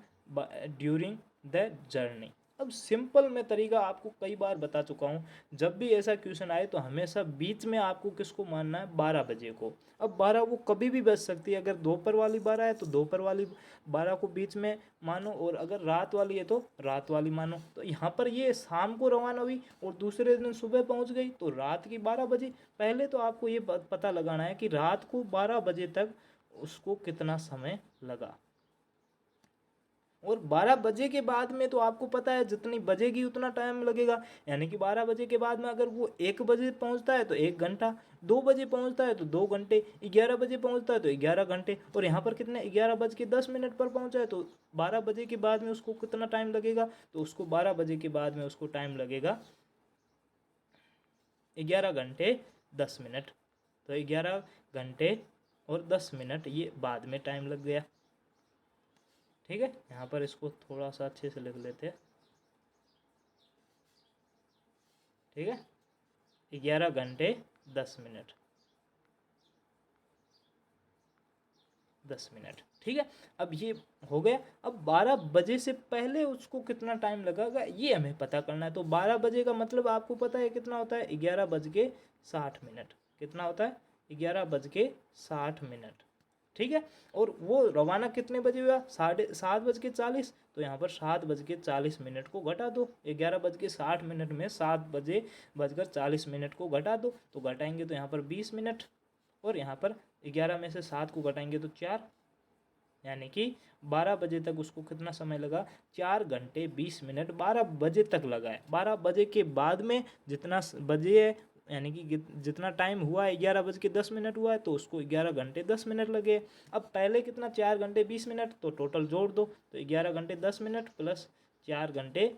during the journey. अब सिंपल मैं तरीका आपको कई बार बता चुका हूँ, जब भी ऐसा क्वेश्चन आए तो हमेशा बीच में आपको किसको मानना है, 12 बजे को। अब 12 वो कभी भी बज सकती है, अगर दोपहर वाली 12 है तो दोपहर वाली 12 को बीच में मानो, और अगर रात वाली है तो रात वाली मानो। तो यहाँ पर ये शाम को रवाना हुई और दूसरे दिन सुबह पहुँच गई तो रात की 12 बजे। पहले तो आपको ये पता लगाना है कि रात को 12 बजे तक उसको कितना समय लगा, और 12 बजे के बाद में तो आपको पता है जितनी बजेगी उतना टाइम लगेगा। यानी कि 12 बजे के बाद में अगर वो 1 बजे पहुंचता है तो 1 घंटा, 2 बजे पहुंचता है तो 2 घंटे, 11 बजे पहुंचता है तो 11 घंटे, और यहाँ पर कितने 11 बज के 10 मिनट पर पहुंचा है तो 12 बजे के बाद में उसको कितना टाइम लगेगा, तो उसको 12 बजे के बाद में उसको टाइम लगेगा 11 घंटे 10 मिनट। तो 11 घंटे और 10 मिनट ये बाद में टाइम लग गया। ठीक है, यहाँ पर इसको थोड़ा सा अच्छे से लिख लेते हैं। ठीक है, 11 घंटे 10 मिनट। ठीक है, अब ये हो गया। अब 12 बजे से पहले उसको कितना टाइम लगेगा ये हमें पता करना है। तो 12 बजे का मतलब आपको पता है कितना होता है, 11 बज के 60 मिनट। कितना होता है, 11 बज के 60 मिनट। ठीक है, और वो रवाना कितने बजे हुआ, 7:40। तो यहाँ पर 7:40 को घटा दो, 11 बज के 60 मिनट में 7 बजे बजकर 40 मिनट को घटा दो, तो घटाएंगे तो यहाँ पर 20 मिनट, और यहाँ पर 11 में से 7 को घटाएंगे तो 4, यानी कि 12 बजे तक उसको कितना समय लगा, 4 घंटे 20 मिनट 12 बजे तक लगा है। 12 बजे के बाद में जितना बजे है, यानी कि जितना टाइम हुआ है 11 बज के 10 मिनट हुआ है, तो उसको 11 घंटे 10 मिनट लगे। अब पहले कितना 4 घंटे 20 मिनट, तो टोटल जोड़ दो, तो 11 घंटे 10 मिनट प्लस 4 घंटे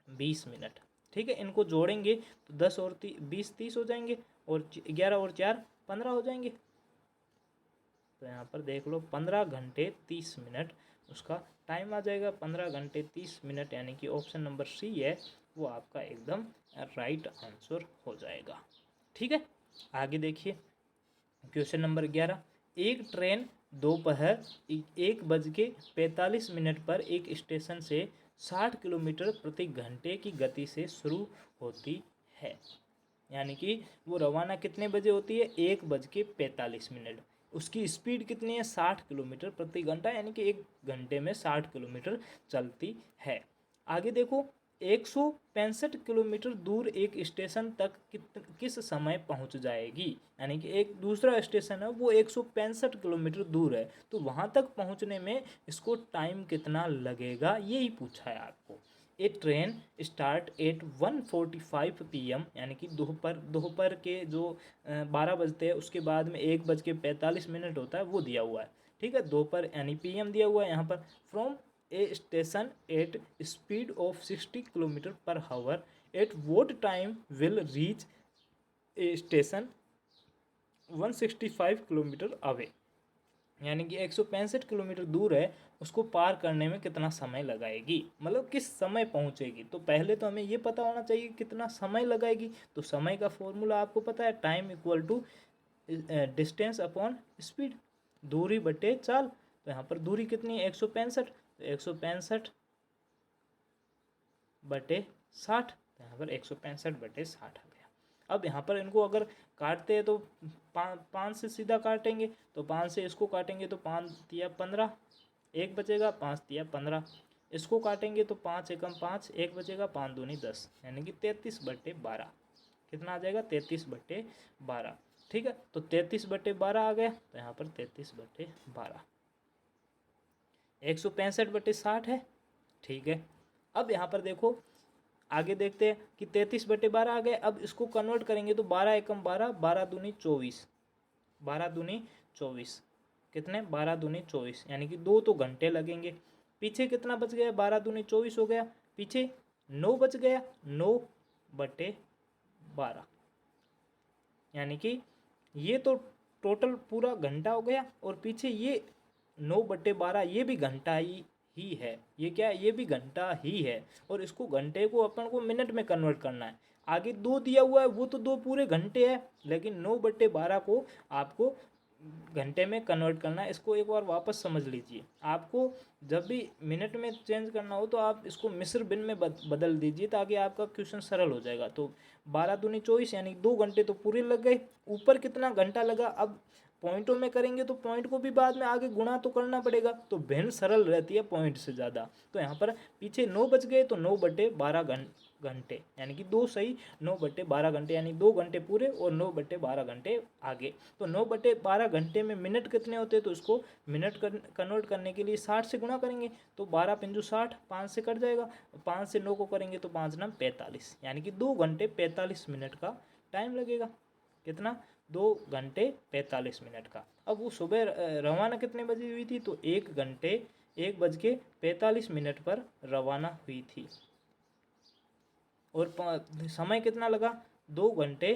20 मिनट। ठीक है, इनको जोड़ेंगे तो 10 और 20 30 हो जाएंगे, और 11 और 4 15 हो जाएंगे। तो यहाँ पर देख लो 15 घंटे 30 मिनट उसका टाइम आ जाएगा। 15 घंटे 30 मिनट, यानी कि ऑप्शन नंबर सी है वो आपका एकदम राइट आंसर हो जाएगा। ठीक है, आगे देखिए क्वेश्चन नंबर 11। एक ट्रेन दोपहर 1:45 पर एक स्टेशन से 60 किलोमीटर प्रति घंटे की गति से शुरू होती है। यानी कि वो रवाना कितने बजे होती है, 1:45। उसकी स्पीड कितनी है, 60 किलोमीटर प्रति घंटा, यानी कि 1 घंटे में 60 किलोमीटर चलती है। आगे देखो 165 किलोमीटर दूर एक स्टेशन तक किस समय पहुंच जाएगी। यानी कि एक दूसरा स्टेशन है वो 165 किलोमीटर दूर है, तो वहां तक पहुंचने में इसको टाइम कितना लगेगा, यही पूछा है आपको। ए ट्रेन स्टार्ट एट 1:45 PM, यानी कि दोपहर के जो 12 बजते हैं उसके बाद में 1:45 होता है वो दिया हुआ है। ठीक है, दोपहर यानी PM दिया हुआ है यहाँ पर। From a station at speed of 60 km/h at what time will reach a station 165 kilometre away. यानी कि 165 किलोमीटर दूर है, उसको पार करने में कितना समय लगाएगी, मतलब किस समय पहुंचेगी। तो पहले तो हमें ये पता होना चाहिए कितना समय लगाएगी। तो समय का फॉर्मूला आपको पता है, time equal to distance upon speed, दूरी बटे चाल। तो यहाँ पर दूरी कितनी है, 165, तो 165 बटे 60, तो यहाँ पर 165 बटे 60 आ गया। अब यहाँ पर इनको अगर काटते हैं तो 5 से सीधा काटेंगे, तो 5 से इसको काटेंगे तो 5 तिया 15, 1 बचेगा, 5 तिया 15। इसको काटेंगे तो 5 एकम 5, 1 बचेगा, 5 दूनी 10, यानी कि 33/12। कितना आ जाएगा, 33/12। ठीक है, तो 33/12 आ गया, तो यहाँ पर 33/12 165/60 है। ठीक है, अब यहाँ पर देखो आगे देखते हैं कि 33/12 आ गए। अब इसको कन्वर्ट करेंगे तो 12 एकम 12, 12 दूनी 24, 12 दूनी 24, कितने 12 दूनी 24, यानी कि 2 तो घंटे लगेंगे। पीछे कितना बच गया, 12 दूनी 24 हो गया, पीछे 9 बच गया, 9/12, यानी कि ये तो टोटल पूरा घंटा हो गया, और पीछे ये 9/12 ये भी घंटा ही है। ये क्या है, ये भी घंटा ही है, और इसको घंटे को अपन को मिनट में कन्वर्ट करना है। आगे 2 दिया हुआ है, वो तो 2 पूरे घंटे है, लेकिन 9/12 को आपको घंटे में कन्वर्ट करना है। इसको एक बार वापस समझ लीजिए। आपको जब भी मिनट में चेंज करना हो तो आप इसको मिस्र बिन में बदल दीजिए, ताकि आपका क्वेश्चन सरल हो जाएगा। तो 12 दूनी 24 यानी 2 घंटे तो पूरे लग गए। ऊपर कितना घंटा लगा, अब पॉइंटों में करेंगे तो पॉइंट को भी बाद में आगे गुणा तो करना पड़ेगा, तो भिन्न सरल रहती है पॉइंट से ज़्यादा। तो यहाँ पर पीछे 9 बच गए तो 9/12 घंटे यानी कि 2 सही 9/12 घंटे, यानी 2 घंटे पूरे और 9/12 घंटे आगे। तो 9/12 घंटे में मिनट कितने होते हैं, तो इसको मिनट कन्वर्ट करने के लिए 60 से गुणा करेंगे। तो 12 पंजू 60, 5 से कट जाएगा, 5 से 9 को करेंगे तो 5 नाम 45, यानी कि 2 घंटे 45 मिनट का टाइम लगेगा। कितना, 2 घंटे 45 मिनट का। अब वो सुबह रवाना कितने बजे हुई थी, तो 1 बज के 45 मिनट पर रवाना हुई थी। और समय कितना लगा, 2 घंटे,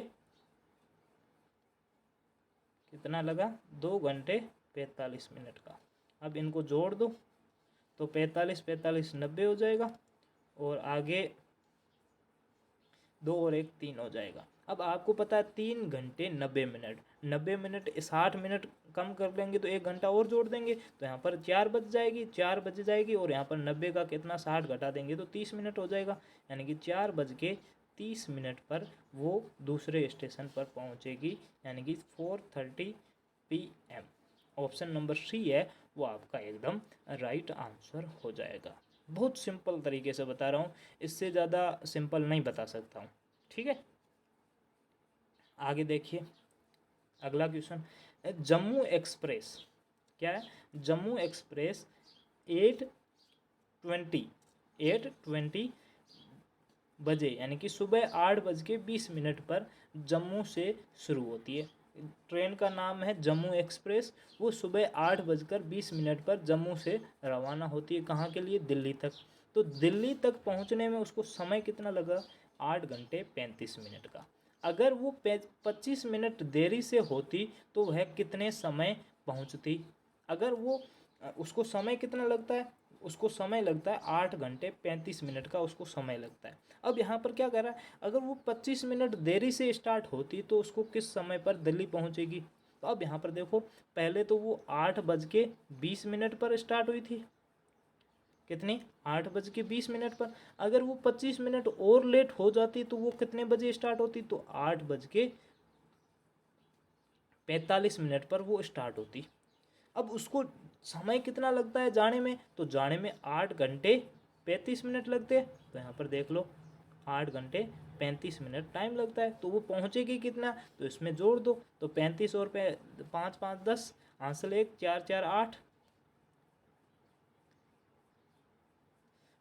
कितना लगा, 2 घंटे 45 मिनट का। अब इनको जोड़ दो तो 45 45 90 हो जाएगा, और आगे 2 और 1 3 हो जाएगा। अब आपको पता है 3 घंटे 90 मिनट, 90 मिनट 60 मिनट कम कर लेंगे तो 1 घंटा और जोड़ देंगे, तो यहाँ पर 4 बज जाएगी, और यहाँ पर 90 का कितना 60 घटा देंगे तो 30 मिनट हो जाएगा, यानी कि 4 बज के 30 मिनट पर वो दूसरे स्टेशन पर पहुँचेगी, यानी कि 4:30 PM। ऑप्शन नंबर सी है वो आपका एकदम राइट आंसर हो जाएगा। बहुत सिंपल तरीके से बता रहा हूँ, इससे ज़्यादा सिंपल नहीं बता सकता हूँ। ठीक है, आगे देखिए अगला क्वेश्चन। जम्मू एक्सप्रेस, क्या है, जम्मू एक्सप्रेस 8:20 बजे यानी कि सुबह 8:20 पर जम्मू से शुरू होती है। ट्रेन का नाम है जम्मू एक्सप्रेस। वो सुबह 8:20 पर जम्मू से रवाना होती है, कहाँ के लिए, दिल्ली तक। तो दिल्ली तक पहुँचने में उसको समय कितना लगा, 8 घंटे 35 मिनट का। अगर वो 25 मिनट देरी से होती तो वह कितने समय पहुँचती। अगर वो उसको समय कितना लगता है, उसको समय लगता है 8 घंटे 35 मिनट का उसको समय लगता है। अब यहाँ पर क्या कर रहा है, अगर वो 25 मिनट देरी से स्टार्ट होती तो उसको किस समय पर दिल्ली पहुँचेगी। तो अब यहाँ पर देखो, पहले तो वो 8:20 पर स्टार्ट हुई थी, कितनी, 8:20 पर। अगर वो 25 मिनट और लेट हो जाती तो वो कितने बजे स्टार्ट होती, तो 8:45 पर वो स्टार्ट होती। अब उसको समय कितना लगता है जाने में, तो जाने में 8 घंटे 35 मिनट लगते हैं। तो यहाँ पर देख लो 8 घंटे 35 मिनट टाइम लगता है। तो वो पहुँचेगी कितना, तो इसमें जोड़ दो, तो 35 और 5 5 10, आंसर 1 4 4 8,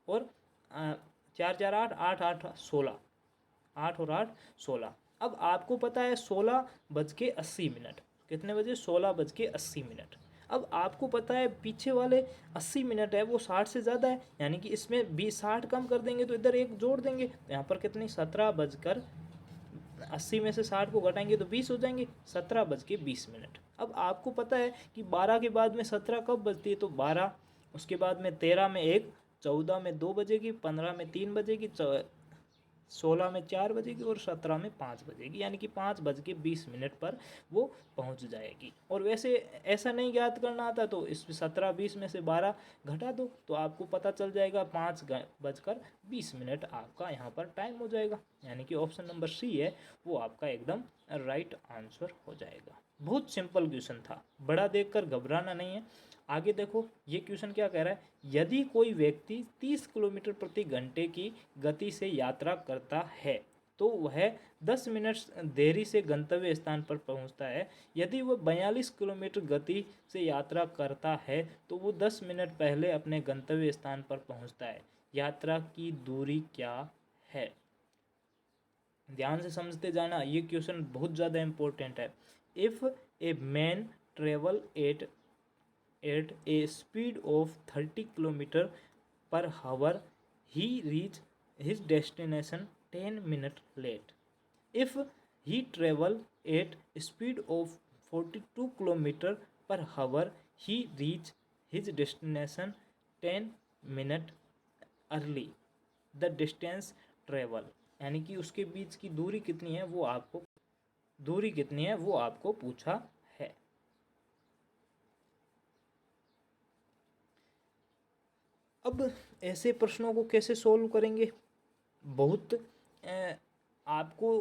और 4 4 8 8 8 16, 8 और 8 16। अब आपको पता है 16:80, कितने बजे, 16:80। अब आपको पता है पीछे वाले 80 मिनट है वो 60 से ज़्यादा है, यानी कि इसमें 60 कम कर देंगे तो इधर 1 जोड़ देंगे, तो यहाँ पर कितनी, 17:80 में से 60 को घटाएंगे तो 20 हो जाएंगे, 17:20। अब आपको पता है कि 12 के बाद में 17 कब बजती है, तो 12, उसके बाद में 13 में 1, 14 में 2 बजेगी, 15 में 3 बजेगी, 16 में 4 बजेगी, और 17 में 5 बजेगी, यानी कि 5:20 पर वो पहुंच जाएगी। और वैसे ऐसा नहीं याद करना आता तो इस 17:20 में से 12 घटा दो तो आपको पता चल जाएगा, 5:20 आपका यहाँ पर टाइम हो जाएगा, यानी कि ऑप्शन नंबर सी है वो आपका एकदम राइट आंसर हो जाएगा। बहुत सिंपल क्वेश्चन था, बड़ा देखकर घबराना नहीं है। आगे देखो ये क्वेश्चन क्या कह रहा है, यदि कोई व्यक्ति 30 किलोमीटर प्रति घंटे की गति से यात्रा करता है तो वह 10 मिनट देरी से गंतव्य स्थान पर पहुंचता है। यदि वह 42 किलोमीटर गति से यात्रा करता है तो वो 10 मिनट पहले अपने गंतव्य स्थान पर पहुंचता है। यात्रा की दूरी क्या है। ध्यान से समझते जाना, ये क्वेश्चन बहुत ज़्यादा इम्पोर्टेंट है। If a man travel eight a speed of 30 km per hour, he reach his destination 10 minutes late. If he travel at speed of 42 km per hour, he reach his destination 10 minutes early. The distance travel, यानी कि उसके बीच की दूरी कितनी है वो आपको पूछा है। अब ऐसे प्रश्नों को कैसे सोल्व करेंगे? बहुत आपको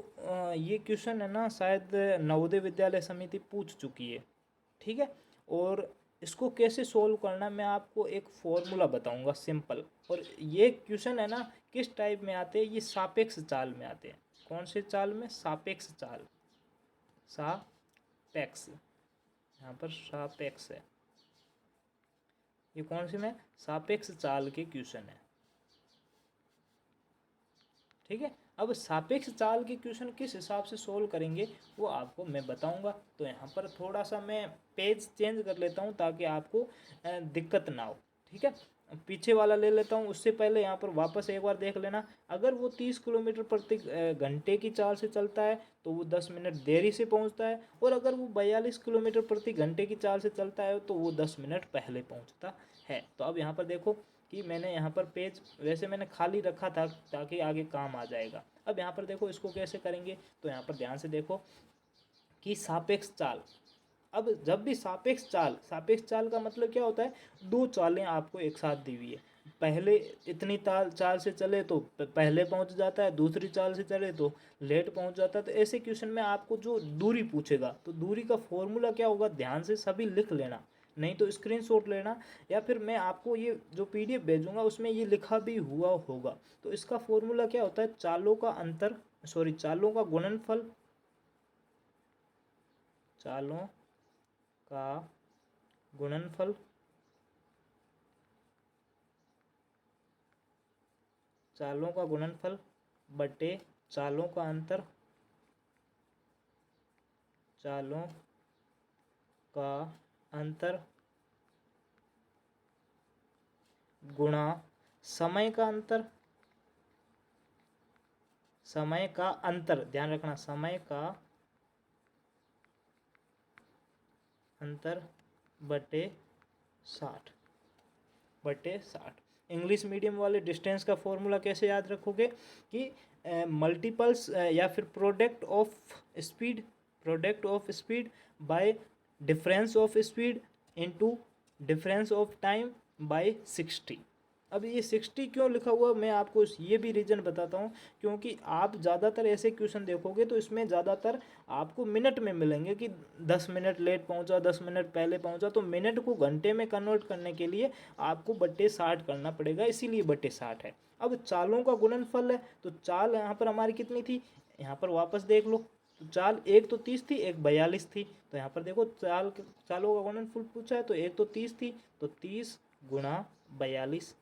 ये क्वेश्चन है ना शायद नवोदय विद्यालय समिति पूछ चुकी है, ठीक है। और इसको कैसे सोल्व करना मैं आपको एक फॉर्मूला बताऊंगा सिंपल। और ये क्वेश्चन है ना किस टाइप में आते हैं, ये सापेक्ष चाल में आते हैं। कौन से चाल में? सापेक्ष चाल, सापेक्ष, यहाँ पर सापेक्ष है, ये कौन सी में? सापेक्ष चाल के क्वेश्चन है, ठीक है। अब सापेक्ष चाल के क्वेश्चन किस हिसाब से सोल्व करेंगे वो आपको मैं बताऊंगा। तो यहाँ पर थोड़ा सा मैं पेज चेंज कर लेता हूँ ताकि आपको दिक्कत ना हो, ठीक है। पीछे वाला ले लेता हूँ, उससे पहले यहाँ पर वापस एक बार देख लेना। अगर वो 30 किलोमीटर प्रति घंटे की चाल से चलता है तो वो 10 मिनट देरी से पहुँचता है, और अगर वो 42 किलोमीटर प्रति घंटे की चाल से चलता है तो वो 10 मिनट पहले पहुँचता है। तो अब यहाँ पर देखो कि मैंने यहाँ पर पेज वैसे मैंने खाली रखा था ताकि आगे काम आ जाएगा। अब यहाँ पर देखो इसको कैसे करेंगे, तो यहाँ पर ध्यान से देखो कि सापेक्ष चाल। अब जब भी सापेक्ष चाल का मतलब क्या होता है? दो चालें आपको एक साथ दी हुई है, पहले इतनी चाल से चले तो पहले पहुंच जाता है, दूसरी चाल से चले तो लेट पहुंच जाता है। तो ऐसे क्वेश्चन में आपको जो दूरी पूछेगा तो दूरी का फॉर्मूला क्या होगा, ध्यान से सभी लिख लेना, नहीं तो स्क्रीनशॉट लेना, या फिर मैं आपको ये जो पीडीएफ भेजूंगा उसमें ये लिखा भी हुआ होगा। तो इसका फॉर्मूला क्या होता है? चालों का अंतर, सॉरी चालों का गुणनफल, चालों का गुणनफल चालों का गुणनफल बटे चालों का अंतर, चालों का अंतर गुणा समय का अंतर, समय का अंतर, ध्यान रखना समय का अंतर बटे 60। इंग्लिश मीडियम वाले डिस्टेंस का फॉर्मूला कैसे याद रखोगे कि मल्टीपल्स या फिर product of speed by difference of speed into difference of time by 60। अब ये 60 क्यों लिखा हुआ मैं आपको ये भी रीज़न बताता हूँ, क्योंकि आप ज़्यादातर ऐसे क्वेश्चन देखोगे तो इसमें ज़्यादातर आपको मिनट में मिलेंगे कि 10 मिनट लेट पहुँचा, 10 मिनट पहले पहुँचा। तो मिनट को घंटे में कन्वर्ट करने के लिए आपको बट्टे 60 करना पड़ेगा, इसीलिए बट्टे 60 है। अब चालों का गुणनफल है, तो चाल यहाँ पर हमारी कितनी थी, यहाँ पर वापस देख लो। तो चाल एक तो 30 थी, एक 42 थी। तो यहाँ पर देखो चालों का गुणनफल पूछा है, तो एक तो 30 थी, तो 30 गुणा 42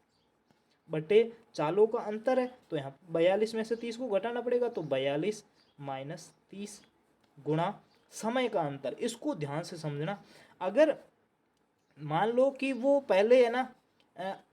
बटे चालों का अंतर है, तो यहाँ 42 में से 30 को घटाना पड़ेगा, तो 42 माइनस 30 गुणा समय का अंतर। इसको ध्यान से समझना। अगर मान लो कि वो पहले है ना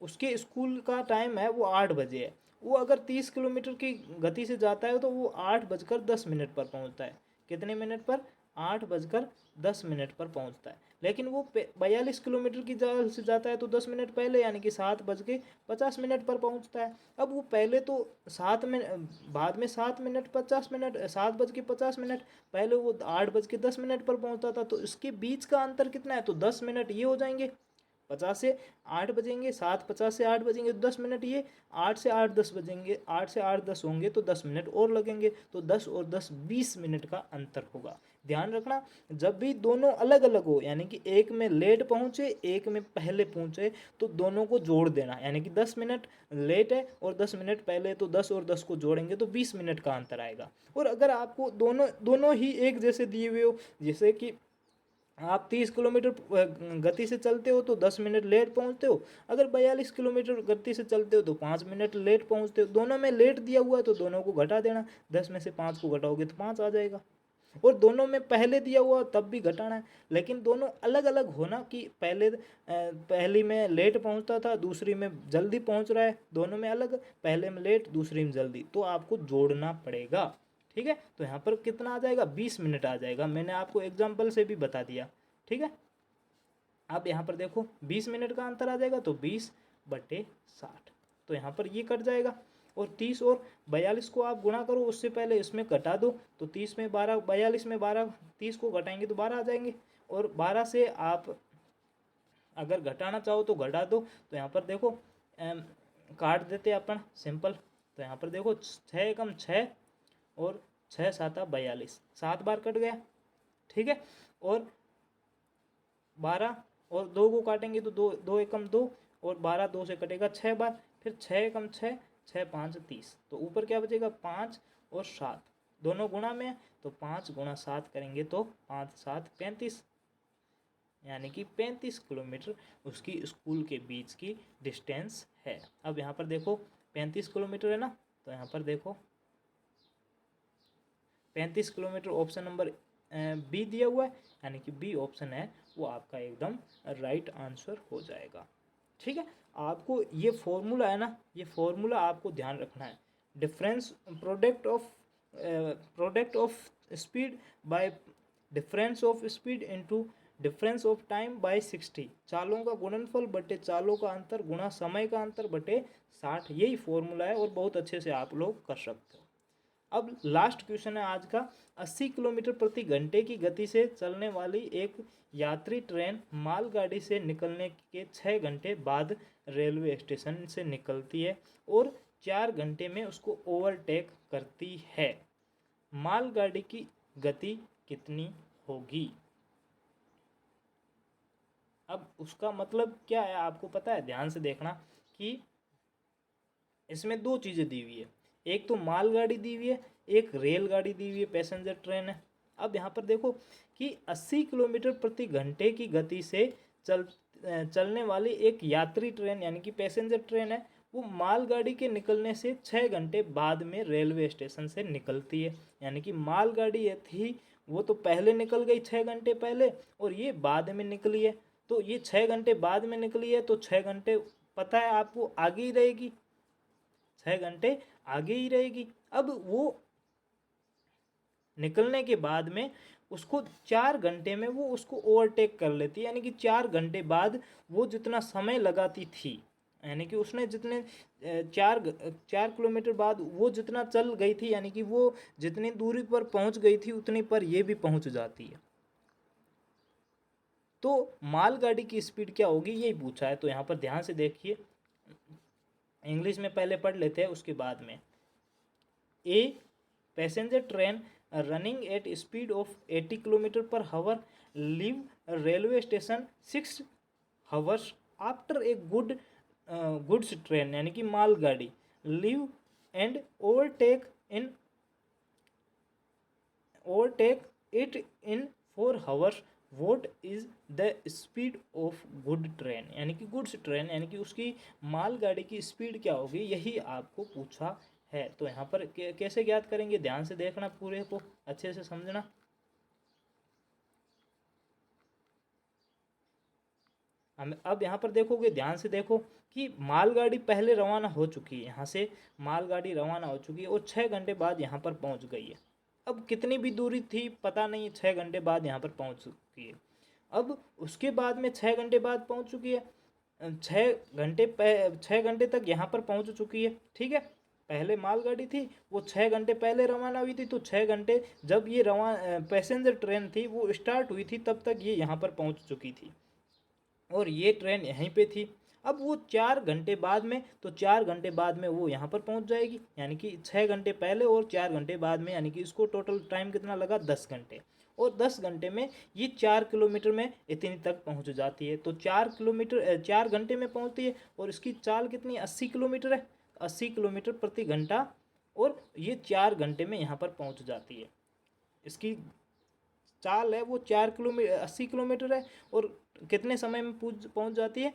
उसके स्कूल का टाइम है वो 8 बजे है, वो अगर 30 किलोमीटर की गति से जाता है तो वो 8:10 पर पहुंचता है। कितने मिनट पर? 8:10 पर पहुंचता है। लेकिन वो 42 किलोमीटर की चाल से जाता है तो 10 मिनट पहले यानी कि 7:50 पर पहुंचता है। अब वो पहले तो 7 मिनट बाद में 7:50 7:50 पहले वो 8:10 पर पहुंचता था, तो इसके बीच का अंतर कितना है? तो 10 मिनट ये हो जाएंगे। 50 से 8 बजेंगे, 7:50 से 8 बजेंगे तो 10 मिनट ये, 8 से 8:10 बजेंगे, 8 से 8:10 होंगे तो 10 मिनट और लगेंगे। तो 10 और 10 20 मिनट का अंतर होगा। ध्यान रखना, जब भी दोनों अलग अलग हो यानी कि एक में लेट पहुंचे एक में पहले पहुंचे तो दोनों को जोड़ देना, यानी कि 10 मिनट लेट है और 10 मिनट पहले, तो 10 और 10 को जोड़ेंगे तो 20 मिनट का अंतर आएगा। और अगर आपको दोनों दोनों ही एक जैसे दिए हुए हो, जैसे कि आप 30 किलोमीटर गति से चलते हो तो 10 मिनट लेट पहुंचते हो, अगर 42 किलोमीटर गति से चलते हो तो 5 मिनट लेट पहुंचते हो। दोनों में लेट दिया हुआ है तो दोनों को घटा देना, 10 में से 5 को घटाओगे तो 5 आ जाएगा। और दोनों में पहले दिया हुआ तब भी घटाना है, लेकिन दोनों अलग अलग होना कि पहली में लेट पहुंचता था, दूसरी में जल्दी पहुंच रहा है, दोनों में अलग, पहले में लेट दूसरी में जल्दी, तो आपको जोड़ना पड़ेगा। ठीक है, तो यहाँ पर कितना आ जाएगा? 20 मिनट आ जाएगा। मैंने आपको एग्जाम्पल से भी बता दिया। ठीक है, अब यहाँ पर देखो 20 मिनट का अंतर आ जाएगा, तो 20/60, तो यहाँ पर ये कट जाएगा। और 30 और 42 को आप गुणा करो, उससे पहले इसमें घटा दो, तो 30 में 12, 42 में 12, 30 को घटाएंगे तो 12 आ जाएंगे। और 12 से आप अगर घटाना चाहो तो घटा दो। तो यहाँ पर देखो काट देते अपन सिंपल। तो यहाँ पर देखो 6 एकम 6 और 6 साता 42, 7 बार कट गया, ठीक है। और 12 और 2 को काटेंगे तो 2 2 एकम 2 और 12 2 से कटेगा 6 बार, फिर 6 एकम 6, 6 5 30, तो ऊपर क्या बचेगा 5 और 7 दोनों गुणा में, तो 5 गुणा 7 करेंगे तो 5 7 35, यानी कि 35 किलोमीटर उसकी स्कूल के बीच की डिस्टेंस है। अब यहाँ पर देखो 35 किलोमीटर है ना, तो यहाँ पर देखो 35 किलोमीटर ऑप्शन नंबर बी दिया हुआ है, यानी कि बी ऑप्शन है वो आपका एकदम राइट आंसर हो जाएगा, ठीक है। आपको ये फॉर्मूला है ना, ये फॉर्मूला आपको ध्यान रखना है। Difference product of speed by difference of speed into difference of time by 60, चालों का गुणनफल बटे चालों का अंतर गुणा समय का अंतर बटे 60, यही फॉर्मूला है और बहुत अच्छे से आप लोग कर सकते हो। अब लास्ट क्वेश्चन है आज का। 80 किलोमीटर प्रति घंटे की गति से चलने वाली एक यात्री ट्रेन मालगाड़ी से निकलने के 6 घंटे बाद रेलवे स्टेशन से निकलती है और 4 घंटे में उसको ओवरटेक करती है। मालगाड़ी की गति कितनी होगी? अब उसका मतलब क्या है आपको पता है, ध्यान से देखना कि इसमें दो चीज़ें दी हुई है, एक तो मालगाड़ी दी हुई है, एक रेलगाड़ी दी हुई है, पैसेंजर ट्रेन है। अब यहाँ पर देखो कि 80 किलोमीटर प्रति घंटे की गति से चलने वाली एक यात्री ट्रेन यानी कि पैसेंजर ट्रेन है, वो मालगाड़ी के निकलने से 6 घंटे बाद में रेलवे स्टेशन से निकलती है। यानी कि मालगाड़ी ये थी वो तो पहले निकल गई 6 घंटे पहले और ये बाद में निकली है, तो ये 6 घंटे बाद में निकली है तो 6 घंटे पता है आपको आगे ही रहेगी, 6 घंटे आगे ही रहेगी। अब वो निकलने के बाद में उसको 4 घंटे में वो उसको ओवरटेक कर लेती है, यानी कि 4 घंटे बाद वो जितना समय लगाती थी, यानी कि उसने जितने 4 किलोमीटर बाद वो जितना चल गई थी, यानी कि वो जितनी दूरी पर पहुंच गई थी उतनी पर ये भी पहुंच जाती है। तो मालगाड़ी की स्पीड क्या होगी यही पूछा है, तो यहाँ पर ध्यान से देखिए, इंग्लिश में पहले पढ़ लेते हैं उसके बाद में। A passenger train running at speed of 80 kilometre per hour leave railway station 6 hours after a goods train, यानी कि मालगाड़ी leave and overtake it in 4 hours, what is the speed of good train, यानी कि goods train यानी कि उसकी मालगाड़ी की स्पीड क्या होगी, यही आपको पूछा है। तो यहाँ पर कैसे ज्ञात करेंगे, ध्यान से देखना, पूरे को अच्छे से समझना। हम अब यहाँ पर देखोगे, ध्यान से देखो कि मालगाड़ी पहले रवाना हो चुकी है, यहाँ से मालगाड़ी रवाना हो चुकी है और 6 घंटे बाद यहाँ पर पहुँच गई है। अब कितनी भी दूरी थी पता नहीं, 6 घंटे बाद यहाँ पर पहुँच चुकी है। अब उसके बाद में 6 घंटे बाद पहुँच चुकी है, 6 घंटे तक यहाँ पर पहुँच चुकी है, ठीक है। पहले मालगाड़ी थी वो 6 घंटे पहले रवाना हुई थी, तो 6 घंटे जब ये पैसेंजर ट्रेन थी वो स्टार्ट हुई थी तब तक ये यहाँ पर पहुँच चुकी थी और ये ट्रेन यहीं पे थी। अब वो 4 घंटे बाद में, तो 4 घंटे बाद में वो यहाँ पर पहुँच जाएगी, यानी कि 6 घंटे पहले और 4 घंटे बाद में, यानी कि इसको टोटल टाइम कितना लगा 10 घंटे, और 10 घंटे में ये 4 किलोमीटर में इतनी तक पहुँच जाती है। तो 4 घंटे में पहुँचती है और इसकी चाल कितनी 80 किलोमीटर है, 80 किलोमीटर प्रति घंटा, और ये 4 घंटे में यहाँ पर पहुँच जाती है। इसकी चाल है वो 80 किलोमीटर है और कितने समय में पहुंच जाती है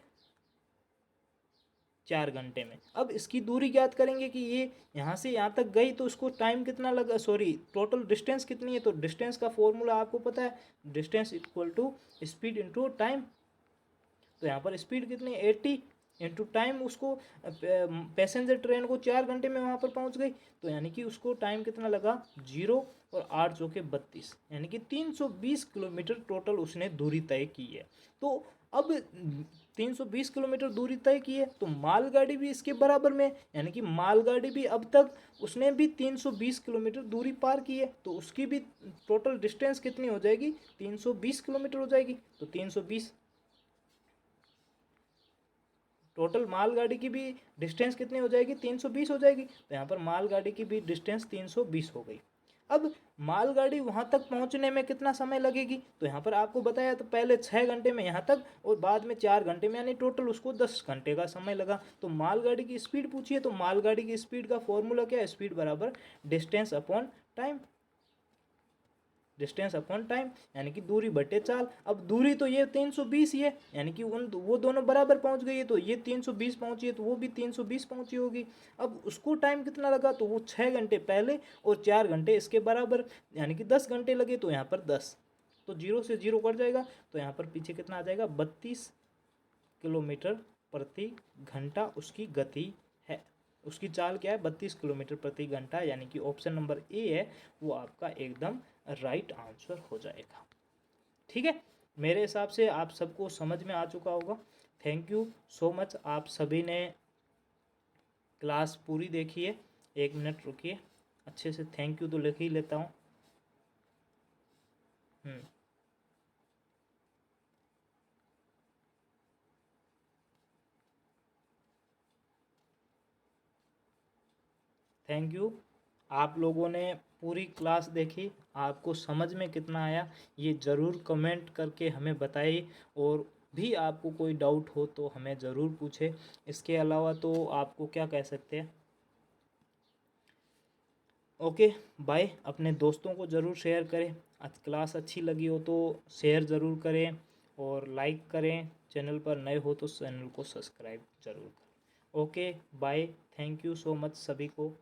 4 घंटे में। अब इसकी दूरी ज्ञात करेंगे कि ये यहाँ से यहाँ तक गई तो उसको टाइम कितना लगा, सॉरी टोटल डिस्टेंस कितनी है, तो डिस्टेंस का फॉर्मूला आपको पता है, distance equal to speed into time. तो यहाँ पर स्पीड कितनी 80 इंटू टाइम, उसको पैसेंजर ट्रेन को 4 घंटे में वहाँ पर पहुँच गई, तो यानी कि उसको टाइम कितना लगा 0 और 8 चौके 32, यानी कि 320 किलोमीटर टोटल उसने दूरी तय की है। तो अब 320 किलोमीटर दूरी तय की है तो मालगाड़ी भी इसके बराबर में, यानी कि मालगाड़ी भी अब तक उसने भी 320 किलोमीटर दूरी पार की है, तो उसकी भी टोटल डिस्टेंस कितनी हो जाएगी 320 किलोमीटर हो जाएगी। तो 320 टोटल मालगाड़ी की भी डिस्टेंस कितनी हो जाएगी, 320 हो जाएगी। तो यहाँ पर मालगाड़ी की भी डिस्टेंस 320 हो गई। अब मालगाड़ी वहाँ तक पहुँचने में कितना समय लगेगी, तो यहाँ पर आपको बताया तो पहले 6 घंटे में यहाँ तक और बाद में 4 घंटे में, यानी टोटल उसको 10 घंटे का समय लगा। तो मालगाड़ी की स्पीड पूछिए, तो मालगाड़ी की स्पीड का फॉर्मूला क्या है, स्पीड बराबर distance upon time, distance upon time, यानी कि दूरी बटे चाल। अब दूरी तो ये 320 ही है, यानी कि वो दोनों बराबर पहुंच गई है, तो ये 320 पहुंची है तो वो भी 320 पहुंची होगी। अब उसको टाइम कितना लगा, तो वो 6 घंटे पहले और 4 घंटे इसके बराबर, यानी कि 10 घंटे लगे। तो यहाँ पर 10, तो 0 से 0 कट जाएगा, तो यहाँ पर पीछे कितना आ जाएगा, 32 किलोमीटर प्रति घंटा उसकी गति है। उसकी चाल क्या है, 32 किलोमीटर प्रति घंटा, यानी कि ऑप्शन नंबर ए है वो आपका एकदम राइट आंसर हो जाएगा। ठीक है, मेरे हिसाब से आप सबको समझ में आ चुका होगा। थैंक यू सो मच, आप सभी ने क्लास पूरी देखी है। 1 मिनट रुकिए, अच्छे से थैंक यू तो लिख ही लेता हूँ। थैंक यू, आप लोगों ने पूरी क्लास देखी, आपको समझ में कितना आया ये ज़रूर कमेंट करके हमें बताइए, और भी आपको कोई डाउट हो तो हमें ज़रूर पूछे। इसके अलावा तो आपको क्या कह सकते हैं। ओके बाय, अपने दोस्तों को ज़रूर शेयर करें। आज क्लास अच्छी लगी हो तो शेयर ज़रूर करें और लाइक करें, चैनल पर नए हो तो चैनल को सब्सक्राइब ज़रूर करें। Okay bye, thank you so much सभी को।